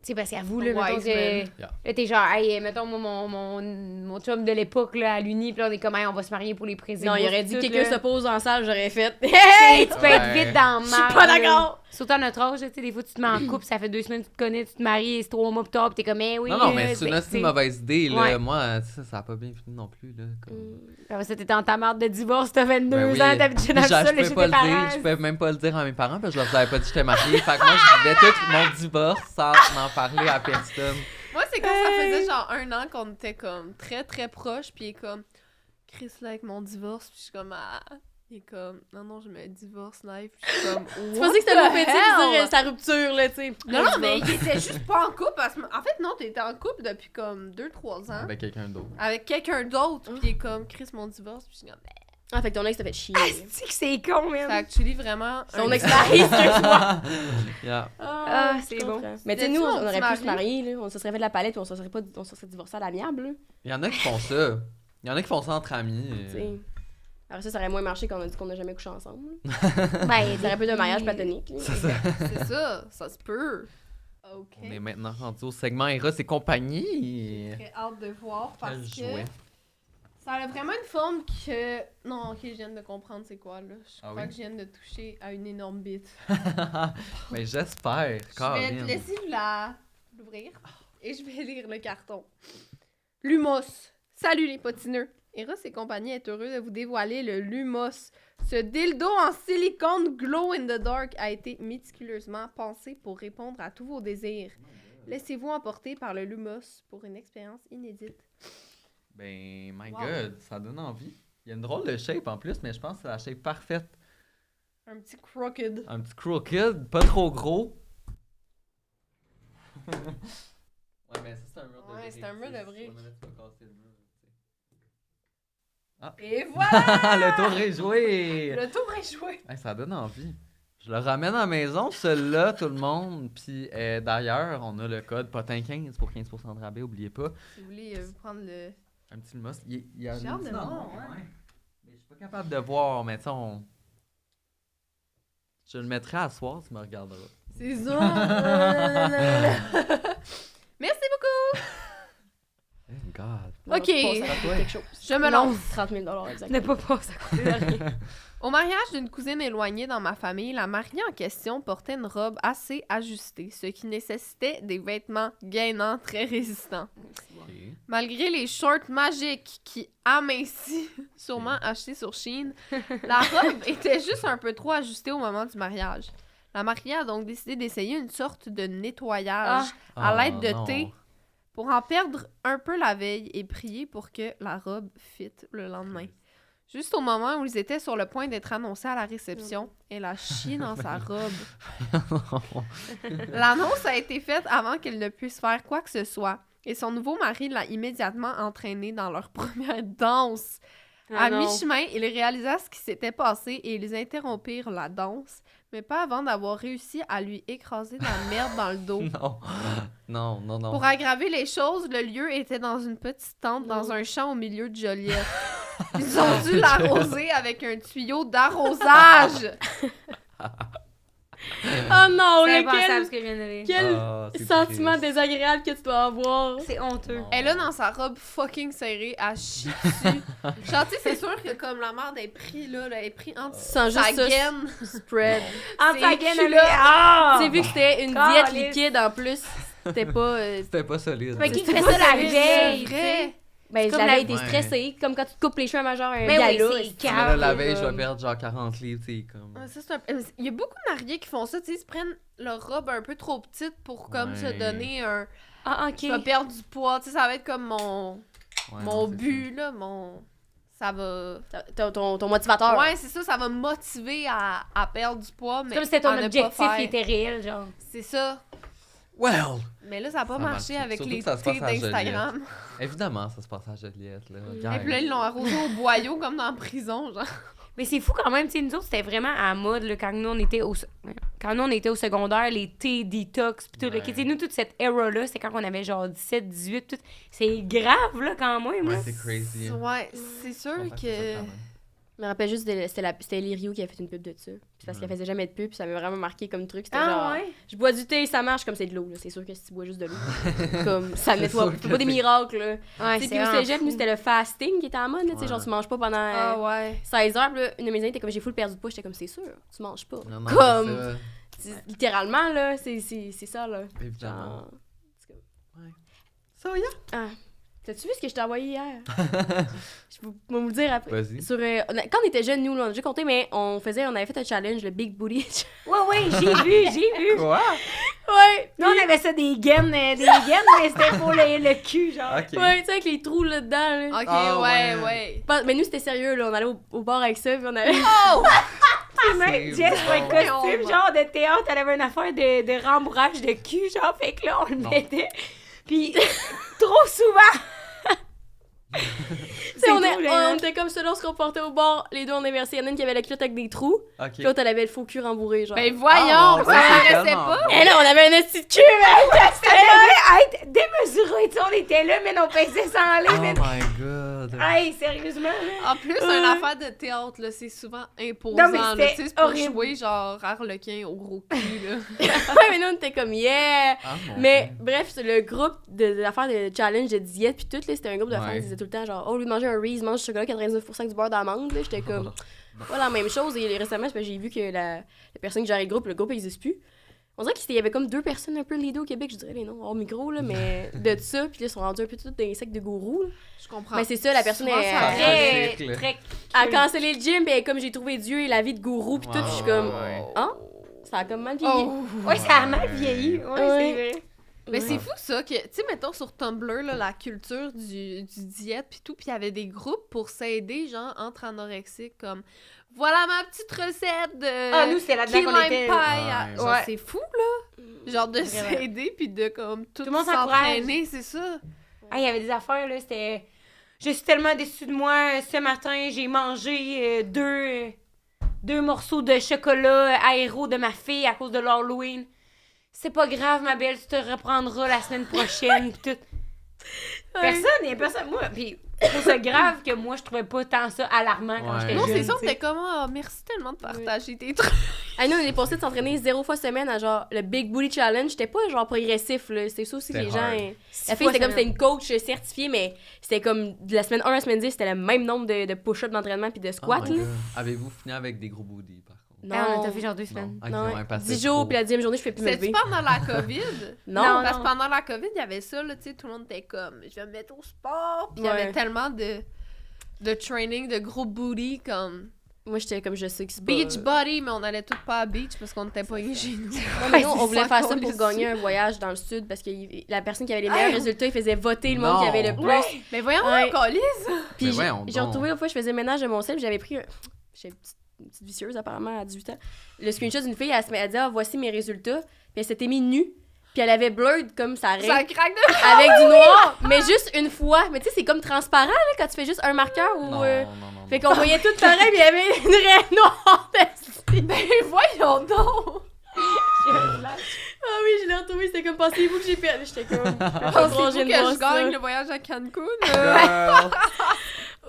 Tu sais, parce qu'à vous, là, Wise mettons que... man. Yeah. Là, t'es genre, hey, mettons, moi, mon chum de l'époque, là, à l'Uni, pis là, on est comme, hey, on va se marier pour les présidents. Non, il aurait dit que quelqu'un se pose en salle, j'aurais fait. Hey, tu peux Ouais. être vite dans le Je suis pas d'accord. Surtout à notre âge, tu sais, des fois, tu te mets en couple, ça fait 2 semaines que tu te connais, tu te maries, et c'est 3 mois plus tard, pis t'es comme, eh oui. Non, mais c'est une ben, assez tu sais. mauvaise idée, là. Ouais. Moi, ça a pas bien fini non plus, là. Comme... Après ça, t'es dans ta marde de divorce, t'as 22 Ben oui. ans, t'habites dans le Puis sol, je chez pouvais pas tes le dire, parents. je pouvais même pas le dire à mes parents parce que je leur avais pas dit que j'étais mariée. Fait que moi, je vivais tout mon divorce sans en parler à personne. Moi, c'est quand ça faisait genre 1 an qu'on était comme très très proches, puis il est comme Chris là avec mon divorce, puis je suis comme ah. Il est comme non, je me divorce live, puis je suis comme Tu pensais que c'était le mot petit de dire sa rupture, là, tu sais. Non, mais il était juste pas en couple. Parce que, en fait, non, t'étais en couple depuis comme 2-3 ans. Avec quelqu'un d'autre. Avec quelqu'un d'autre. Puis il est comme Chris, mon divorce. Puis je suis comme. Ah, fait que ton ex t'a fait chier. C'est que c'est con, Ça man. actually vraiment. Son un- ex-mari, excuse-moi. Yeah. Ah, je c'est comprends. bon. Mais tu sais, T'es-tu nous, mon on aurait petit pu se marier, là. On se serait fait de la palette, puis on se serait divorcé à l'amiable, là. Il y en a qui font ça. Il y en a qui font ça entre amis. Tu sais. Alors ça aurait moins marché qu'on a dit qu'on n'a jamais couché ensemble. Ben, Ça aurait pu être un mariage platonique. là. C'est ça se peut. Ok. On est maintenant rendu au segment Eros et compagnie. J'ai très hâte de voir parce Quel que jouet. ça a vraiment une forme que. Non, ok, je viens de comprendre c'est quoi là. Je Ah crois oui? que je viens de toucher à une énorme bite. Mais j'espère. Je vais te Caroline. laisser l'ouvrir et je vais lire le carton. Lumos. Salut les potineux. Eros et compagnie est heureux de vous dévoiler le Lumos. Ce dildo en silicone glow in the dark a été méticuleusement pensé pour répondre à tous vos désirs. Laissez-vous emporter par le Lumos pour une expérience inédite. Ben, my Wow. god, ça donne envie. Il y a une drôle de shape en plus, mais je pense que c'est la shape parfaite. Un petit crooked. Un petit crooked, pas trop gros. Ouais, mais ça, c'est un mur de Ouais, briques. c'est un mur de tu sais. briques. Ouais, mais là, tu vas casser le mur, tu sais. Et voilà! Le tour est joué! Le tour est joué. Hey, ça donne envie. Je le ramène à la maison, celui-là, tout le monde. Puis d'ailleurs, on a le code POTIN15 pour 15% de rabais, oubliez pas. Si vous voulez vous prendre le... Un petit must. Il y a J'ai un hâte de petit voir, dans- ouais. Mais je suis pas capable de voir, mais tu sais, je le mettrai à soir, tu me regarderas. C'est ça! Merci beaucoup! Thank God. Ok. Quelque chose. Je me lance. 30 000 exact. Ne pas passer à côté de rien. Au mariage d'une cousine éloignée dans ma famille, la mariée en question portait une robe assez ajustée, ce qui nécessitait des vêtements gainants très résistants. Ok. Malgré les shorts magiques qui amincissent, sûrement achetés sur Shein, la robe était juste un peu trop ajustée au moment du mariage. La mariée a donc décidé d'essayer une sorte de nettoyage à l'aide de non. thé pour en perdre un peu la veille et prier pour que la robe fitte le lendemain. Juste au moment où ils étaient sur le point d'être annoncés à la réception, elle a chié dans sa robe. L'annonce a été faite avant qu'elle ne puisse faire quoi que ce soit. Et son nouveau mari l'a immédiatement entraînée dans leur première danse. Ah À non. mi-chemin, ils réalisèrent ce qui s'était passé et ils interrompirent la danse, mais pas avant d'avoir réussi à lui écraser de la merde dans le dos. Non. Pour aggraver les choses, le lieu était dans une petite tente dans un champ au milieu de Joliette. Ils ont dû l'arroser avec un tuyau d'arrosage. Oh non, C'est impensable lequel... ce que je viens de dire. Quel C'est sentiment triste. désagréable que tu dois avoir. C'est honteux. Non. Elle a dans sa robe fucking serrée, à chier dessus. Genre, tu sais, c'est sûr que comme la merde est pris là, elle est pris entre Sans sa juste ça, gaine. spread. En C'est ta gaine, culotte. elle est... Ah! Tu sais, vu que c'était une Caliste. diète liquide en plus, c'était pas... C'était pas solide. Mais qui C'était fait pas ça la solide, veille, c'est vrai. tu sais? Ben, comme j'avais la- été Ouais. stressée, comme quand tu te coupes les cheveux à major un Mais oui, gala. c'est est-ce que- Mais là, la veille, je vais comme- perdre genre 40 livres, tu sais, comme... Ouais, ça, c'est un- Il y a beaucoup de mariés qui font ça, tu sais, ils se prennent leur robe un peu trop petite pour comme se Ouais. donner un... Ah, ok. Je vais perdre du poids, tu sais, ça va être comme mon Ouais, mon non, c'est but, là, mon... Ça va... Ton motivateur. Ouais, c'est ça me motiver à perdre du poids, mais C'est comme si c'était à ton ne pas objectif faire. qui était réel, genre. C'est ça. ça. Well! Mais là, ça n'a pas Ça marché marche. avec Surtout les que ça se thés passe à d'Instagram. Évidemment, ça se passe à Joliette, là. Et puis là, ils l'ont arrosé au boyau comme dans la prison, genre. Mais c'est fou quand même, tu sais, nous autres, c'était vraiment à la mode, là, quand nous, on était au secondaire, les thés détox, pis tout, là. Ouais. Tu sais, nous, toute cette era-là, c'était quand on avait genre 17, 18, tout. C'est grave, là, quand même, là. Ouais, c'est crazy. hein. Ouais, c'est sûr Content que... c'est ça quand même. Je me rappelle juste, c'était Lirio qui a fait une pub de ça. Puis parce Ouais. qu'elle faisait jamais de pub, puis ça m'a vraiment marqué comme truc. C'était Ah, genre, ouais? je bois du thé, ça marche comme c'est de l'eau. Là. C'est sûr que si tu bois juste de l'eau, comme ça C'est nettoie. sûr Tu que fais pas des c'est- miracles. Là. Ouais, Tu sais, c'est puis au vraiment cégep, fou. nous, c'était le fasting qui était en mode. Là, tu sais, Ouais. genre, tu manges pas pendant Ah ouais. 16 heures. Puis là, une de mes amies était comme, j'ai full perdu de poids. J'étais comme, c'est sûr, tu manges pas. Non, non, Comme- c'est ça, Littéralement, là, c'est ça. Là. évidemment. Genre, Ça, yeah. ah. T'as-tu vu ce que je t'ai envoyé hier? Je vais vous le dire après. Vas-y. Sur, quand on était jeunes, nous, là, on a déjà compté, mais on avait fait un challenge, le Big Booty. Ouais, j'ai vu. Quoi? ouais! Nous, on avait ça des gaines, mais c'était pour le cul, genre. Ok. Ouais, tu sais, avec les trous là-dedans. Là. Ok, Ah, ouais, ouais. ouais. Mais nous, c'était sérieux, là. On allait au bar avec ça, puis on avait... Oh! Puis même, C'est Jess, pour un bon. costume, genre, de théâtre, elle avait une affaire de rembourrage de cul, genre, fait que là, on le Non. mettait. Puis, trop souvent. Tu sais, on drôle, hein? était comme ça, là, on se comportait au bar. Les deux, on inversait. Il y en a une qui avait la culotte avec des trous, Ok. puis l'autre, elle avait le faux cul rembourré, genre. Ben voyons, Ah, mon ça Dieu, c'est paraissait tellement pas. drôle. Et là, on avait un esti de cul, mec! Ça devait être démesuré, tu sais, on était là, mais on pesait 100 Oh livres. my god. Hey, sérieusement, là. En plus, une affaire de théâtre, là, c'est souvent imposant. Non, mais là, c'était tu sais, c'est pour horrible. jouer genre Harlequin au gros cul, là. Ouais, mais nous, on était comme, yeah! Ah, mon Mais Dieu. bref, c'est le groupe de l'affaire de challenge de diète puis tout là, c'était un groupe de femmes Ouais. qui disaient tout le temps genre oh, au lieu de manger un Reese, mange du chocolat 99% du beurre d'amande là, j'étais comme pas la même chose et récemment c'est parce que j'ai vu que la personne qui gérait le groupe n'existe plus. On dirait qu'il y avait comme deux personnes un peu lead au Québec, je dirais les noms hors micro là, mais de ça puis là ils sont rendus un peu tous des sectes de gourou. Là. Je comprends. Ben c'est ça la personne Souvent, elle, ça arrive. Très, très. a cancellé le gym puis elle est comme j'ai trouvé Dieu et la vie de gourou puis tout, puis je suis comme Ouais. hein? Ça a comme mal vieilli. Oh. Ouais, ça a mal vieilli. Ouais, Ouais. c'est vrai. Mais Ouais. c'est fou ça, que, tu sais, mettons sur Tumblr, là, la culture du diète pis tout, pis il y avait des groupes pour s'aider, genre, entre anorexiques, comme, voilà ma petite recette de Ah, nous, c'est là-dedans key qu'on lime était. pie. Ouais. Genre, Ouais. c'est fou, là, genre de Vraiment. s'aider pis de, comme, tout le monde s'encourage. s'entraîner, c'est ça. Ah, il y avait des affaires, là, c'était... Je suis tellement déçue de moi. Ce matin, j'ai mangé deux morceaux de chocolat aéro de ma fille à cause de l'Halloween. C'est pas grave, ma belle, tu te reprendras la semaine prochaine. Pis tout. Personne, moi. Puis, je trouve ça grave que moi, je trouvais pas tant ça alarmant quand j'étais Non, jeune. c'est ça, on t'sais. était comme, merci tellement de partager tes trucs. Ah non, on est passé de s'entraîner 0 fois semaine à genre le Big Booty Challenge. C'était pas genre progressif, là. C'était ça aussi que les gens. La fille, c'était comme c'était une coach certifiée, mais c'était comme de la semaine 1 à la semaine 10, c'était le même nombre de push-ups d'entraînement puis de squats, là. Avez-vous fini avec des gros booties, par contre? Non. On a fait genre 2 semaines. Non. Non, Ouais, parce que 10 c'est jours, trop. puis la 10e journée, je fais plus me C'était-tu lever. pendant la COVID? Non, Parce que pendant la COVID, il y avait ça, là, tu sais, tout le monde était comme, je vais me mettre au sport. Puis il y avait tellement de training, de gros booty, comme Moi, j'étais comme, je sais que c'est beach pas... body, mais on allait tous pas à beach parce qu'on était pas chez nous. Non, mais nous, on voulait faire ça pour gagner un voyage dans le sud parce que la personne qui avait les meilleurs résultats, il faisait voter le monde qui avait le plus. Ouais. Mais voyons, Ouais. Colis! Puis Mais voyons j'ai donc. retrouvé une fois, je faisais le ménage de mon sel, j'avais pris j'étais une petite vicieuse apparemment à 18 ans. Le screenshot d'une fille, elle dit voici mes résultats. Puis elle s'était mis nue. Puis elle avait blurred comme ça Ça règle craque de... avec du noir, mais juste une fois. Mais tu sais, c'est comme transparent là, quand tu fais juste un marqueur ou. Non. Fait qu'on voyait tout pareil, puis il y avait une raie noire dessus. Ben voyons donc! Ah oui, je l'ai retrouvé, c'était comme pensez-vous que j'ai perdu. J'étais comme. Pensez-vous que je gagne le voyage à Cancun?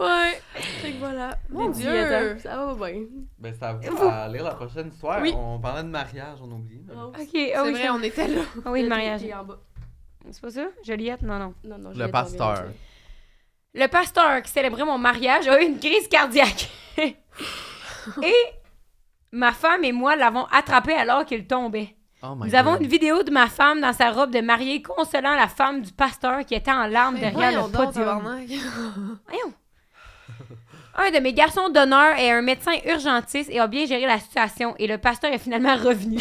Ouais. Fait que voilà. Mon Des Dieu. diètes, hein. Ça va bien. Ben, c'est à vous à lire la prochaine histoire. Oui. On parlait de mariage, on oublie. mais- OK, C'est vrai, on était là. oui, le mariage. Puis en bas. C'est pas ça? Joliette? Non. Non, Le pasteur. Le pasteur qui célébrait mon mariage a eu une crise cardiaque. Et ma femme et moi l'avons attrapé alors qu'il tombait. Oh my Nous avons God. une vidéo de ma femme dans sa robe de mariée consolant la femme du pasteur qui était en larmes Mais derrière voyons le donc, podium. tabarnak. Voyons. Un de mes garçons d'honneur est un médecin urgentiste et a bien géré la situation et le pasteur est finalement revenu.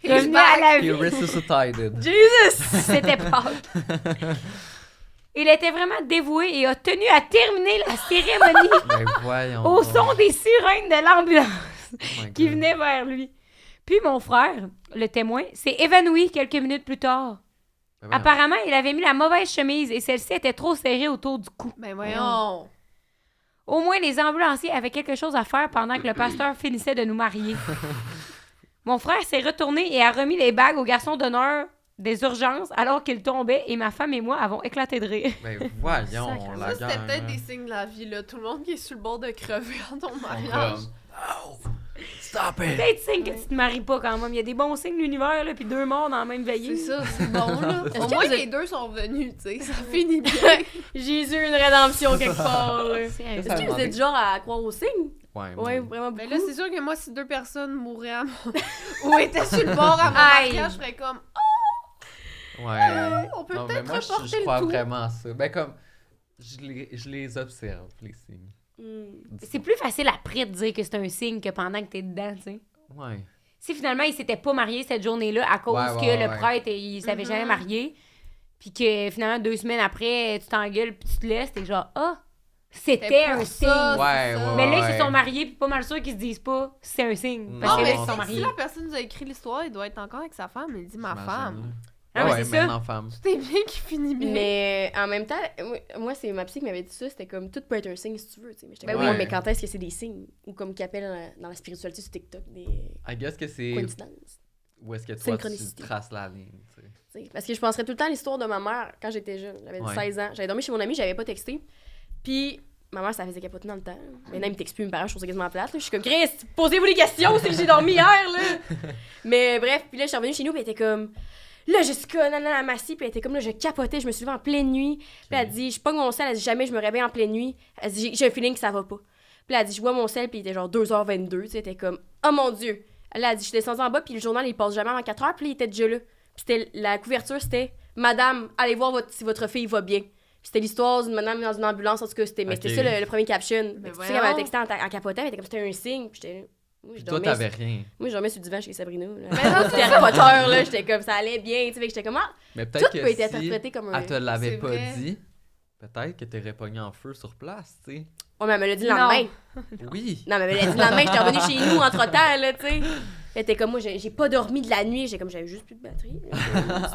Revenu à la He vie. resuscitated. Jesus! C'était Pâques. Il était vraiment dévoué et a tenu à terminer la cérémonie Ben voyons. au donc. son des sirènes de l'ambulance Oh my qui God. venait vers lui. Puis mon frère, le témoin, s'est évanoui quelques minutes plus tard. Ben voyons. Apparemment, il avait mis la mauvaise chemise et celle-ci était trop serrée autour du cou. Ben voyons. Au moins, les ambulanciers avaient quelque chose à faire pendant que le pasteur finissait de nous marier. Mon frère s'est retourné et a remis les bagues au garçon d'honneur des urgences alors qu'il tombait et ma femme et moi avons éclaté de rire. Ben voyons, Sacrément. la Ça, c'était gang, peut-être là. des signes de la vie, là. Tout le monde qui est sur le bord de crever en ton On mariage. comme, Oh! Stop it! Peut-être signe que tu te maries pas quand même. Il y a des bons signes de l'univers, là, puis 2 morts dans la même veillée. C'est ça, c'est bon, là. Est-ce Au que moins, vous êtes- les deux sont venus, tu sais. Ça finit bien. Jésus, une rédemption quelque part. là. Est-ce Sérieux. que vous êtes du genre à croire aux signes? Ouais, Ouais, moi. vraiment Mais beaucoup. là, c'est sûr que moi, si 2 personnes mouraient à mon... ou étaient sur le bord à mon Aïe. mariage, je ferais comme, Ouais. on peut Non, mais peut-être moi, reporter je le crois tout. vraiment à ça. Ben, comme, je les observe, les signes. C'est plus facile après de dire que c'est un signe que pendant que t'es dedans, tu sais. Ouais. Si finalement, il s'était pas marié cette journée-là à cause Ouais, que ouais, le ouais. prêtre, il s'avait jamais marié, puis que finalement, 2 semaines après, tu t'engueules puis tu te laisses, t'es genre, ah, c'était C'était un pour signe. ça, Ouais, c'est ça. ouais, Mais là, ils ouais. se sont mariés, puis pas mal sûr qu'ils se disent pas, c'est un signe. Non, Parce Non, que mais là, ils sont si mariés. la personne nous a écrit l'histoire, il doit être encore avec sa femme. Il dit ma J'imagine, femme. là. Ah, mais ouais, c'est ça. maintenant femme. C'était bien qui finit bien. Mais en même temps, moi, c'est ma psy qui m'avait dit ça. C'était comme tout peut être un signe si tu veux. tu sais. Mais j'étais Ben comme, oui. ouais, mais quand est-ce que c'est des signes? Ou comme qu'ils appellent dans la spiritualité sur TikTok des I guess que c'est coïncidences. où est-ce que toi, tu Synchronicité. traces la ligne, tu sais. Tu sais. Parce que je penserais tout le temps à l'histoire de ma mère quand j'étais jeune. J'avais Ouais. 16 ans. J'avais dormi chez mon ami, j'avais pas texté. Puis ma mère, ça faisait capoter dans le temps. Maintenant, il me texte plus, mes parents, je trouve ça quasiment plate. là. Je suis comme, Chris, posez-vous des questions, c'est que j'ai dormi hier, là. Mais bref, puis là, je suis revenue chez nous, puis elle était comme, là, Jessica, nanana, Massy, puis elle était comme, là, je capotais, je me suis levée en pleine nuit. Puis elle dit, je pogne mon sel, elle dit, jamais je me réveille en pleine nuit. Elle dit, j'ai un feeling que ça va pas. Puis elle dit, je vois mon sel, puis il était genre 2h22, tu sais, elle était comme, oh mon Dieu. Elle a dit, je suis descendue en bas, puis le journal, il passe jamais avant 4h, puis il était déjà là. Puis c'était, la couverture, c'était, Madame, allez voir si votre fille va bien. Puis c'était l'histoire d'une madame dans une ambulance, en tout cas, c'était, mais c'était Ok. ça le premier caption. Mais Tu sais, elle voyons. m'avait texté en capotant, elle était comme, c'était un signe, puis j'étais là. Moi, je Puis toi, dormais t'avais rien. moi, je dormais sur le divan chez Sabrina. Là. Mais non, C'était Harry Potter, là. J'étais comme, ça allait bien. Tu sais, fait que j'étais comme, ah, Mais tout peut-être peut que être si interprété comme un. elle te l'avait C'est pas vrai. dit, peut-être que t'aurais pogné en feu sur place, tu sais. Oh, mais elle me l'a dit le Non. lendemain. Oui. Non, mais elle me l'a dit le lendemain. J'étais revenue chez nous entre-temps, là, tu sais. Elle était comme, moi, j'ai pas dormi de la nuit. J'ai comme, j'avais juste plus de batterie. C'est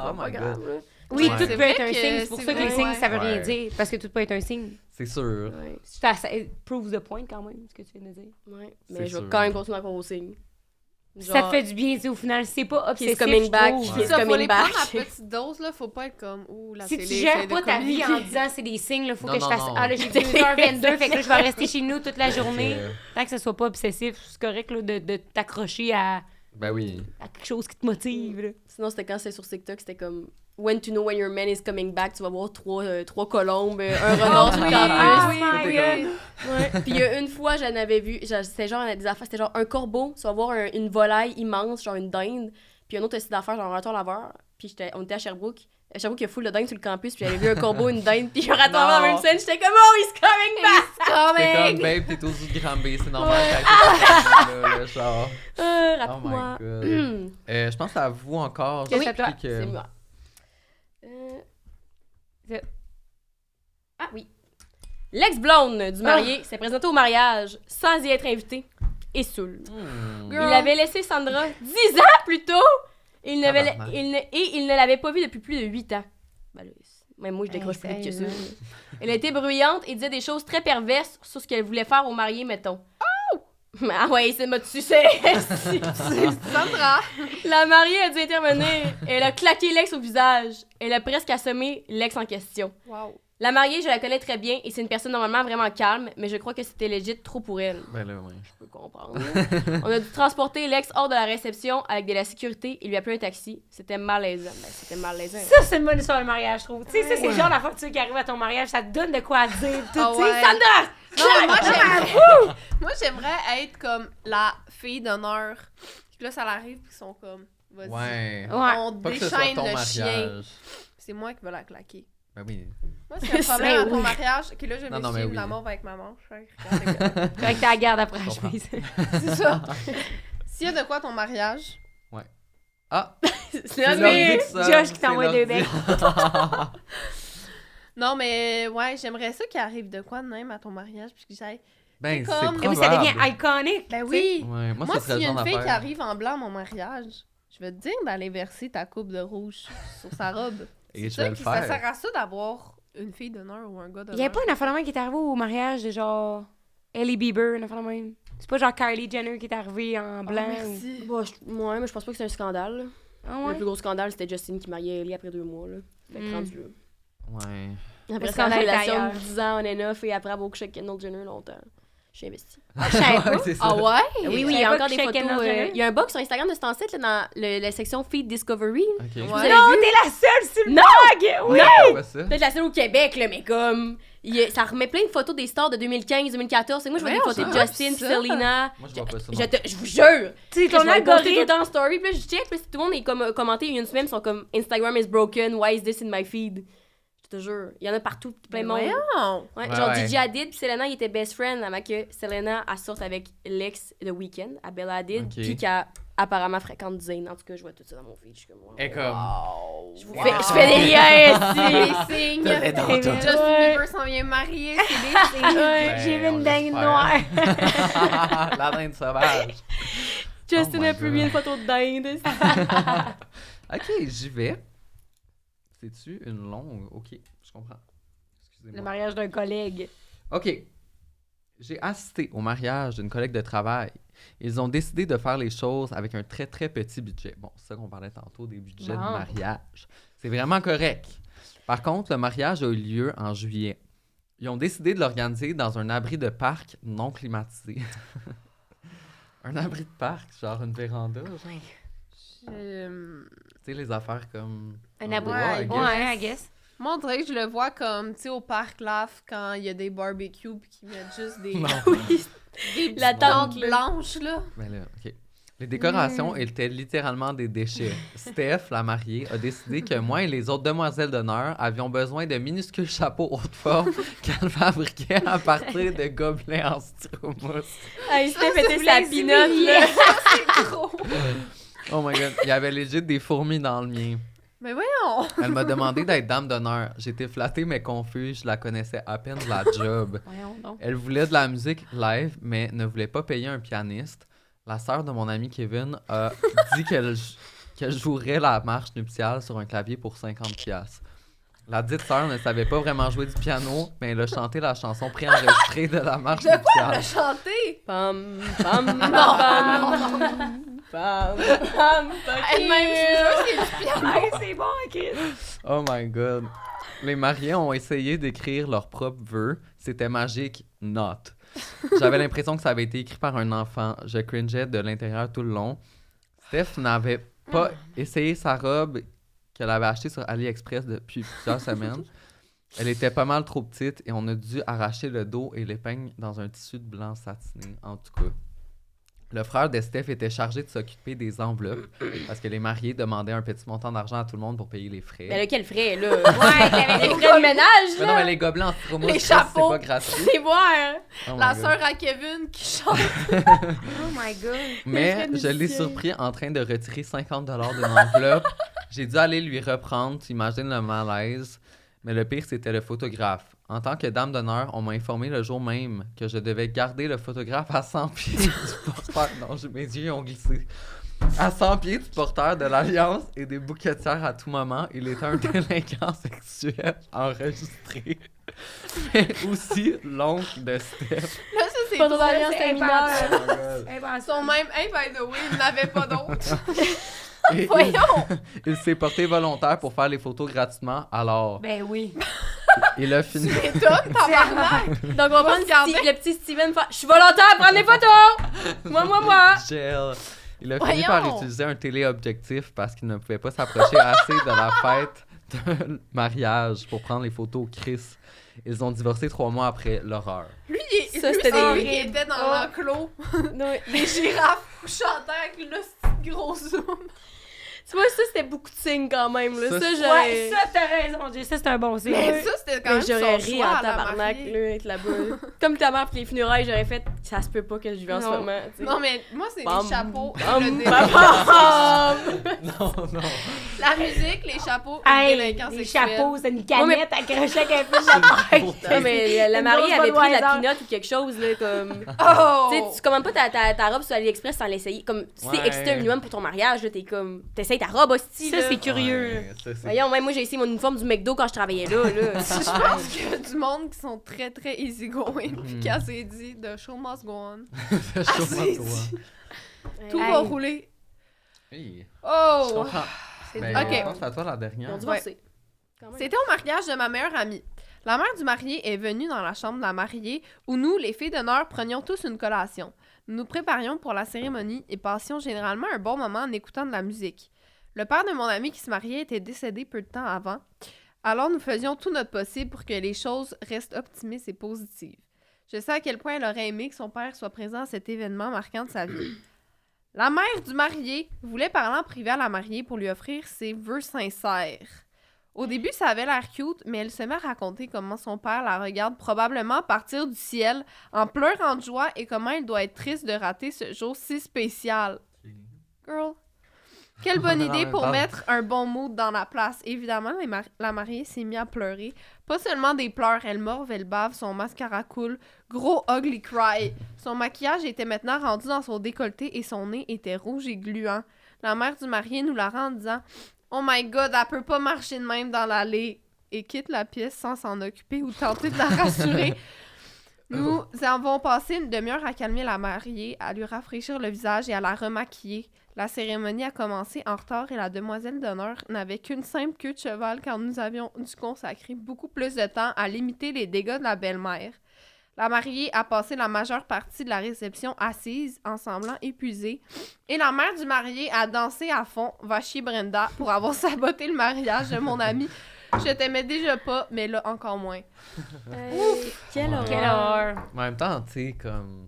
Oh pas my grave, God. là. Oui, Ouais. tout C'est peut être vrai un que signe. C'est pour c'est ça que les vrai, signes, ouais. ça veut rien Ouais. dire. Parce que tout peut être un signe. C'est sûr. Ouais. Ça prouve the point quand même, ce que tu viens de dire. Ouais. C'est Mais je vais sûr. quand même continuer à croire aux signes. Ça te fait du bien, tu sais, au final. C'est pas He's obsessif, coming je back. trouve. Ouais. Ça, faut coming les back. prendre à petite dose, là. Faut pas être comme, la Si télé tu essaie gères de pas ta vie en communiquer. disant c'est des signes, il faut Non, que je non, fasse. non. Ah là, j'ai 2h22, fait que là, je vais rester chez nous toute la journée. Tant que ça soit pas obsessif, c'est correct là, de t'accrocher à Ben oui. quelque chose qui te motive. Là. Sinon, c'était quand c'était sur TikTok, c'était comme When to know when your man is coming back, tu vas voir trois colombes, un renard sur le Ah campus. my God! Ouais. Puis il y a une fois, j'en avais vu, c'était genre des affaires, c'était genre un corbeau, tu vas voir une volaille immense, genre une dinde, puis un autre aussi d'affaires, genre un raton laveur, puis on était à Sherbrooke. Sherbrooke, il y a full de dindes sur le campus, puis j'avais vu un corbeau, une dinde, puis un raton laveur dans la même scène, j'étais comme oh, he's coming back! C'est comme, babe, t'es aux du Granby, c'est normal qu'elle là, genre. Oh Rapide-moi. my god. Je pense à vous encore. Oui, J'ai c'est à toi. expliqué que- C'est moi. Ah oui. L'ex-blonde du marié s'est présentée au mariage sans y être invité et saoul. Hmm. Il avait laissé Sandra 10 ans plus tôt et il Tabarnak. ne l'avait pas vue depuis plus de 8 ans. Ben là, même moi, je décroche plus vite que ça. Elle était bruyante et disait des choses très perverses sur ce qu'elle voulait faire au marié, mettons. Oh! Ah ouais, c'est m'a tué. Sandra! La mariée a dû intervenir. Elle a claqué l'ex au visage. Elle a presque assommé l'ex en question. Wow. La mariée, je la connais très bien et c'est une personne normalement vraiment calme, mais je crois que c'était legit trop pour elle. Ben là, ouais. Je peux comprendre. On a dû transporter l'ex hors de la réception avec de la sécurité. Il lui a pris un taxi. C'était malaisant. Ben, c'était malaisant. Ça, c'est une bonne histoire de mariage, je trouve. Tu sais, ça, c'est le genre d'affaire qui arrive à ton mariage, ça te donne de quoi dire. Tout, Ah tu sais, ouais. Sandra! Non, moi, j'aimerais être comme la fille d'honneur. Puis là, ça l'arrive, puis ils sont comme, vas-y. Ouais. Ouais. On Pas que ce soit déchaîne ton le chien. mariage. C'est moi qui vais la claquer. Ben oui. Moi, c'est un problème à ton oui. mariage. Ok, là, je Non, vais non, mais suivre oui. la mauve avec ma manche. Fait que regarde, Fait que t'as la garde après la Je comprends. chemise. c'est ça. S'il y a de quoi à ton mariage, Ah! C'est c'est notre l'ordi vie. que ça, Josh qui c'est t'envoie deux l'ordi. non, mais ouais, j'aimerais ça qu'il arrive de quoi de même à ton mariage, puis que j'aille. Ben, C'est c'est comme- probable. Et oui, ça devient iconique. Ben tu sais. oui! Ouais, moi, Moi, ça serait s'il y le a genre une fille qui d'affaire. arrive en blanc à mon mariage, je vais te dire d'aller verser ta coupe de rouge sur sa robe. Et C'est je ça vais le qui ça faire. sert à ça d'avoir une fille d'honneur ou un gars Il d'honneur. y avait pas une affaire de même qui est arrivée au mariage de genre Ellie Bieber, une affaire de même. C'est pas genre Kylie Jenner qui est arrivée en Oh, blanc. merci. Bon, ouais, mais je pense pas que c'est un scandale. Là. Ah Le ouais? plus gros scandale, c'était Justin qui mariait Ellie après 2 mois. Là. Fait que Mm. rendu là. Ouais. Après Le ça, la scandale est relation ailleurs. de 10 ans on est neuf et après avoir couché avec Kendall Jenner longtemps. Je suis investie. Je savais pas. Ouais, c'est ça. Ah ouais? Oui, Je il y savais a pas encore que des je photos. sais Kendall Jenner. Il y a un bug sur Instagram de cet site là, dans la section Feed Discovery. Ok. Ouais. Vous avez Non, vu? t'es la seule sur le Non! blog! Oui! C'est quoi ça? Peut-être la seule au Québec, là, mais comme. Ça remet plein de photos des stars de 2015-2014. Et moi, je vois des Voyons, photos de ça, Justin, ça. Selena. Moi, je vois pas ça. Je, non. je vous jure! Tu sais, Je ton vais le poster tout le algorithme. temps en story, puis là, je check, puis tout le monde est comme commenté il y a une semaine, ils sont comme Instagram is broken, why is this in my feed? Je te jure, il y en a partout, plein de monde. Voyons. Ouais, Ouais, genre ouais. Gigi Hadid puis Selena, ils étaient best friends avant que Selena elle sorte avec l'ex de Weeknd, à Bella Hadid, Ok. puis qu'elle apparemment fréquente Zayn. En tout cas, je vois tout ça dans mon feed, je suis comme wow. Et comme. Je fais des liens ici! Les signes. T'avais dans tout. Justin Ouais. Bieber s'en vient marier, c'est des signes. Ouais, Ben, j'ai vu on une dingue l'espère. noire. La dinde sauvage. Justin Oh my a publié une photo de dinde. Ok, j'y vais. C'est-tu une longue? Ok, je comprends. Le Excusez-moi. mariage d'un collègue. Ok. J'ai assisté au mariage d'une collègue de travail. Ils ont décidé de faire les choses avec un très, très petit budget. Bon, c'est ça qu'on parlait tantôt des budgets de Bon. mariage. C'est vraiment correct. Par contre, le mariage a eu lieu en juillet. Ils ont décidé de l'organiser dans un abri de parc non climatisé. Un abri de parc, genre une véranda, genre. Tu sais, les affaires comme... Un en abri. bois, I guess. Ouais, I guess. Moi, on dirait que je le vois comme, tu sais, au parc LAF, quand il y a des barbecues, puis qu'ils mettent juste des, Non. Oui. des La petites tente, tentes là. blanches, là. Ben là, OK. Les décorations étaient littéralement des déchets. Steph, la mariée, a décidé que moi et les autres demoiselles d'honneur avions besoin de minuscules chapeaux haute forme qu'elle fabriquait à partir de gobelets en stromousse. Hey, Steph Ça, était c'est sa les pinotte, humilier. là. C'est trop. Oh my God. Il y avait legit des fourmis dans le mien. Mais voyons. Elle m'a demandé d'être dame d'honneur. J'étais flattée mais confuse. Je la connaissais à peine de la job. Voyons donc. Elle voulait de la musique live, mais ne voulait pas payer un pianiste. La sœur de mon ami Kevin a dit qu'elle jouerait la marche nuptiale sur un clavier pour 50$. La dite sœur ne savait pas vraiment jouer du piano, mais elle a chanté la chanson préenregistrée de la marche De quoi elle nuptiale. a chanté? Pam, pam, pam, pam, pam, Elle-même, c'est du piano. Hey, c'est bon, Chris. Oh my god. Les mariés ont essayé d'écrire leurs propres vœux. C'était magique, not. J'avais l'impression que ça avait été écrit par un enfant. Je cringeais de l'intérieur tout le long. Steph n'avait pas essayé sa robe qu'elle avait achetée sur AliExpress depuis plusieurs semaines. Elle était pas mal trop petite et on a dû arracher le dos et l'épingle dans un tissu de blanc satiné, en tout cas. Le frère de Steph était chargé de s'occuper des enveloppes parce que les mariés demandaient un petit montant d'argent à tout le monde pour payer les frais. Mais là, quel frais, là? Ouais, t'avais Les frais de ménage, Mais là! non, mais les gobelets en styromousse, Les c'est chapeaux. pas gratuit. C'est voir! Oh my La God. sœur à Kevin qui chante. Oh my God. Mais Les je l'ai musiciens. surpris en train de retirer 50$ d'une enveloppe. J'ai dû aller lui reprendre, tu imagines le malaise. Mais le pire, c'était le photographe. En tant que dame d'honneur, on m'a informé le jour même que je devais garder le photographe à 100 pieds du porteur. Non, mes yeux ont glissé. À 100 pieds du porteur de l'Alliance et des bouquetières à tout moment. Il était un délinquant sexuel enregistré. Mais aussi l'oncle de Steph. Là, ça, c'est Pas de drôle. variance, c'est c'est mineur. Oh my God. Impensable. Son même, hey, by the way, il n'avait pas d'autre. Et Voyons! il s'est porté volontaire pour faire les photos gratuitement. Alors, Ben oui. il a fini. C'est top, tabarnak! Donc, on va prendre regarder. le petit Steven. Je suis volontaire à prendre des photos! Moi! Gel. Il a fini Voyons. par utiliser un téléobjectif parce qu'il ne pouvait pas s'approcher assez de la fête de mariage pour prendre les photos Chris. Ils ont divorcé 3 mois après l'horreur. Lui, Ça, lui, c'était c'est des- lui qui était dans Oh. l'enclos. Non, Les girafes chantant avec le gros zoom. tu vois, ça, c'était beaucoup de signes quand même. Là. Ça, Ça, c'est- j'aurais... Ouais, ça, t'as raison, Jay. Ça, c'est un bon signe. Mais ça, c'était quand Mais même j'aurais son ri choix en à la tabarnak, mariée. là, être là-bas. Comme ta mère pis les funérailles, j'aurais fait « Ça se peut pas que je vis en ce Non. moment. » tu sais. Non, mais moi, c'est Bam, les chapeaux. bam, le bam, délinquant. bam. Non, non. La musique, les chapeaux, le Hey, délinquant les sexuel. chapeaux, c'est une Ouais, canette accrochée avec un peu de la Non, mais la Une mariée grosse avait pris la Budweiser. pinotte ou quelque chose, là, comme... Oh! Tu sais, tu commandes pas ta robe sur AliExpress sans l'essayer. Comme, si Ouais. t'es excité un minimum pour ton mariage, là, t'es comme... T'essayes ta robe, hostie, Ça, là. c'est curieux. Ouais, ça, c'est- Voyons, même moi, j'ai essayé mon uniforme du McDo quand je travaillais là, là. Je pense qu'il y a du monde qui sont très, très easygoing. Puis Mhm. qu'elle s'est dit, the show must go on. C'est chaud, c'est toi. Tout Hey. va rouler. Oui, je Oh! comprends. C'est Mais bon. Ok. je pense à toi la Ils dernière. ont divorcé. Quand même. C'était au mariage de ma meilleure amie. La mère du marié est venue dans la chambre de la mariée où nous, les filles d'honneur, prenions tous une collation. Nous nous préparions pour la cérémonie et passions généralement un bon moment en écoutant de la musique. Le père de mon ami qui se mariait était décédé peu de temps avant, alors nous faisions tout notre possible pour que les choses restent optimistes et positives. Je sais à quel point elle aurait aimé que son père soit présent à cet événement marquant de sa vie. La mère du marié voulait parler en privé à la mariée pour lui offrir ses vœux sincères. Au début, ça avait l'air cute, mais elle se met à raconter comment son père la regarde probablement partir du ciel en pleurant de joie et comment il doit être triste de rater ce jour si spécial. Girl. Quelle bonne En idée même pour temps. mettre un bon mood dans la place. Évidemment, la mariée s'est mise à pleurer. Pas seulement des pleurs, elle morve, elle bave, son mascara coule. Gros ugly cry. Son maquillage était maintenant rendu dans son décolleté et son nez était rouge et gluant. La mère du marié nous la rend en disant « Oh my God, elle peut pas marcher de même dans l'allée. » et quitte la pièce sans s'en occuper ou tenter de la rassurer. Nous avons passé une demi-heure à calmer la mariée, à lui rafraîchir le visage et à la remaquiller. La cérémonie a commencé en retard et la demoiselle d'honneur n'avait qu'une simple queue de cheval quand nous avions dû consacrer beaucoup plus de temps à limiter les dégâts de la belle-mère. La mariée a passé la majeure partie de la réception assise, en semblant épuisée, et la mère du marié a dansé à fond, va chier Brenda, pour avoir saboté le mariage de mon ami. Je t'aimais déjà pas, mais là encore moins. Quelle Ouais. horreur. Quelle horreur. Mais en même temps, tu sais, comme.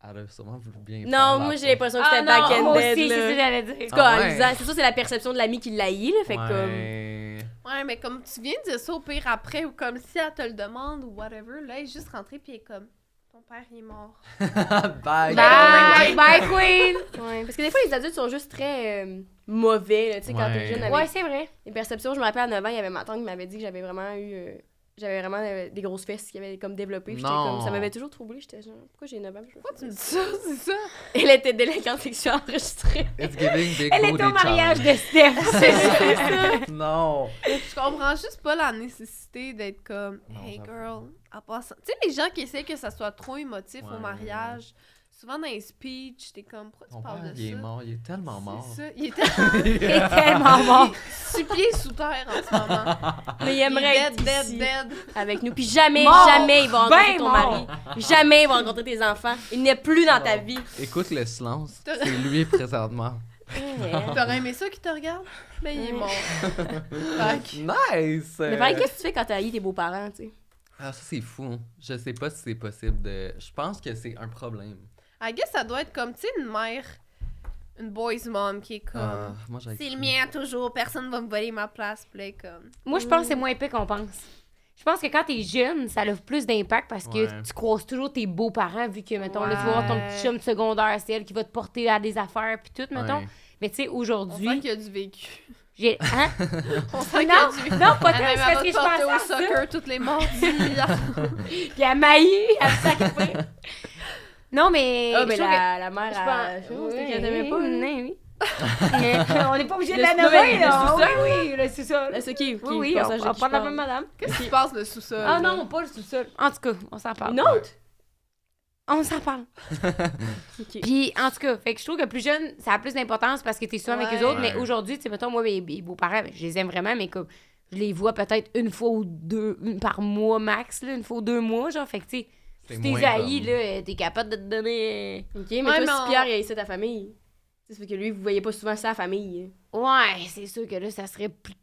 Elle a sûrement voulu bien. faire Non, la moi, j'ai peau. l'impression que Ah c'était non, moi back-ended, aussi, c'est ça que là. j'allais dire. En tout cas, Ah en ouais. lisant, c'est sûr, c'est la perception de l'ami qui l'a là, fait que comme... Ouais. Ouais, mais comme tu viens de dire ça au pire après, ou comme si elle te le demande, ou whatever, là, elle est juste rentrée, puis elle est comme, ton père, il est mort. Bye. Bye! Bye, Queen! Ouais, parce que des fois, les adultes sont juste très mauvais, là, tu sais, quand t'es Ouais. jeune avec Ouais, c'est vrai. les perceptions. Je me rappelle, à 9 ans, il y avait ma tante qui m'avait dit que j'avais vraiment eu... j'avais vraiment des grosses fesses qui avaient comme développé. Puis ça m'avait toujours troublée. J'étais genre, pourquoi j'ai 9 ans? Pourquoi tu me dis ça? C'est ça? Elle était délinquante sexuelle enregistrée. It's giving big Elle booty est au mariage challenge. de Steph. C'est ça. Non. Je comprends juste pas la nécessité d'être comme Non, hey j'avoue. girl, en passant. Tu sais, les gens qui essaient que ça soit trop émotif au Ouais. mariage, souvent dans les speeches, t'es comme pourquoi Ton tu parles père, de il est ça? mort. Il est tellement mort. C'est ça. Il est tellement Elle est tellement mort. sous pied sous terre en ce moment. Mais il Il aimerait est être dead, ici dead. avec nous. Puis jamais, Mort. jamais il va rencontrer Ben ton mort. mari. Jamais il va rencontrer tes enfants. Il n'est plus dans ta vie. Écoute le silence. C'est lui présentement. T'aurais aimé ça qui te regarde? Ben, il est mort. Fait Nice! Mais pareil, qu'est-ce que tu fais quand t'as haï tes beaux-parents, tu sais? Ah, ça, c'est fou. Je sais pas si c'est possible de... Je pense que c'est un problème. I guess ça doit être comme, tu sais, une mère, une boys mom qui est comme... Moi, j'ai C'est le mien toujours, personne va me voler ma place. Puis là, elle est comme... Moi, je pense que c'est moins épais qu'on pense. Je pense que quand t'es jeune, ça a plus d'impact parce que Ouais. tu croises toujours tes beaux-parents, vu que, mettons, là, tu vas voir ton Ouais. petit chum secondaire, c'est elle qui va te porter à des affaires, puis tout, mettons. Ouais. Mais tu sais, On sent aujourd'hui, qu'il y a du vécu. j'ai... Hein? On sent qu'il y a du vécu. Non, pas Elle tant, même, c'est elle parce va que je te porter pensais au à ça. soccer toutes les mardis. Puis elle maillit, elle sacrifie. Non, mais... Ah, je mais trouve la mère, je pense... c'était qu'elle t'aimait pas. Oui. Mais on n'est pas obligé de Le la sous-sol, nommer, le là. sous-sol. Oui, le sous-sol. C'est qui? Oui, oui, on va prendre la même madame. Qu'est-ce qui se passe le sous-sol? Ah là? non, pas le sous-sol. En tout cas, on s'en parle. Une autre? On s'en parle. Ok. Puis, en tout cas, fait que je trouve que plus jeune, ça a plus d'importance parce que t'es souvent avec Ouais. eux autres. Mais Ouais. aujourd'hui, tu sais, mettons, moi, mes beaux-parents, je les aime vraiment, mais comme, je les vois peut-être une fois ou deux par mois max, là, une fois ou 2 mois, genre. Fait que, tu sais, C'est si t'es moins haï, comme- là, t'es capable de te donner. Ok, mais Ouais, toi, mais si on- Pierre, il a essayé ta famille. Tu sais, c'est parce que lui, vous voyez pas souvent sa famille. Ouais, c'est sûr que là, ça serait plus.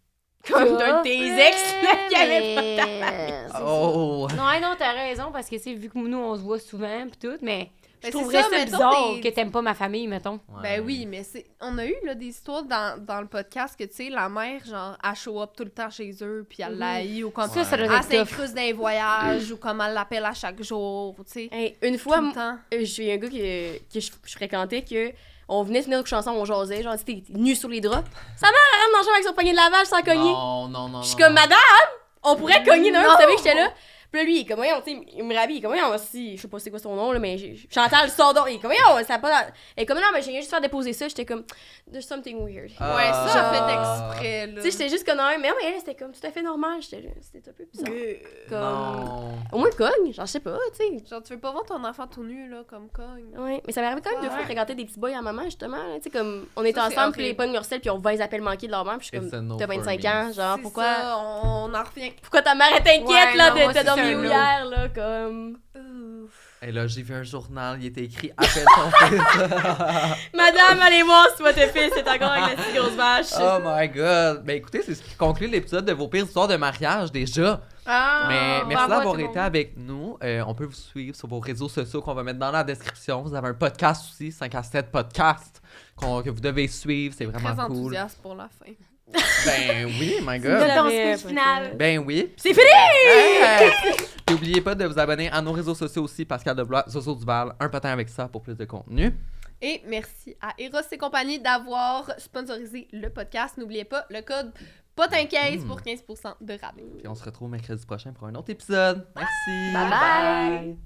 Comme d'un de tes ex, là, qui avait pas ta famille. Oh! Non, t'as raison, parce que, c'est vu que nous, on se voit souvent, pis tout, mais. Ben, Je c'est trouverais ça, ça mettons bizarre des- que t'aimes pas ma famille, mettons. Ouais. Ben oui, mais on a eu là, des histoires dans le podcast que, tu sais, la mère, genre, elle show up tout le temps chez eux, puis elle l'haït, ou comme Ça doit elle être tough. s'incruste dans les voyages, ou comme elle l'appelle à chaque jour, tu sais. Hey, une Tout fois, le temps. j'ai un gars que je fréquentais que on venait se venir coucher ensemble, on jasait, genre, t'es nu sur les draps. Sa mère, elle rentre dans le chambre avec son poignet de lavage sans cogner. Non. Je suis comme, madame, on pourrait cogner d'un, vous savez que j'étais là. Puis là, lui, il est comme, voyons, tu sais, il me rhabille, il est comme, voyons, si, je sais pas c'est quoi son nom, là, mais Chantal Sordon, il est comme, voyons, ça a pas. Et comme, non, mais j'ai juste faire déposer ça, j'étais comme, there's something weird. Ouais, ça, Ah. j'ai fait exprès, là. Tu sais, j'étais juste comme, non, mais elle, c'était comme tout à fait normal, j'étais là, c'était un peu bizarre. Comme, Non. au moins, cogne, genre, je sais pas, tu sais. Genre, tu veux pas voir ton enfant tout nu, là, comme cogne. Ouais, mais ça m'est arrivé quand même deux fois de Ouais. fréquenter des petits boys à maman, justement. là, Tu sais, comme, on était Ça, c'est ensemble, puis les horrible. pognes Murcel, puis on voit les appels manqués de leur mère, puis je suis It's a comme, no t'as for 25 me. ans, genre, C'est pourquoi, ça, on en revient. pourquoi ta mère est inquiète, Ouais, là, non, moi de te aussi, c'est dormir un où no. hier, là, comme. Et là, j'ai vu un journal, il était écrit « Appelle ton fils Madame, allez voir si votre fils est encore avec la petite grosse vache. ». Oh my God! Ben écoutez, c'est ce qui conclut l'épisode de vos pires histoires de mariage, déjà. Ah! Mais merci bravo à d'avoir tout le été monde. avec nous. On peut vous suivre sur vos réseaux sociaux qu'on va mettre dans la description. Vous avez un podcast aussi, 5 à 7 podcasts que vous devez suivre. C'est vraiment Très cool. enthousiaste pour la fin. Ben oui, my De God. ton J'avais speech pas final. Ben oui. C'est fini! Hey! Et n'oubliez pas de vous abonner à nos réseaux sociaux aussi, Pascal Deblois, Zozo Duval, un patin avec ça pour plus de contenu. Et merci à Eros et compagnie d'avoir sponsorisé le podcast. N'oubliez pas le code POTIN15 pour 15% de rabais. Puis on se retrouve mercredi prochain pour un autre épisode. Merci. Bye bye.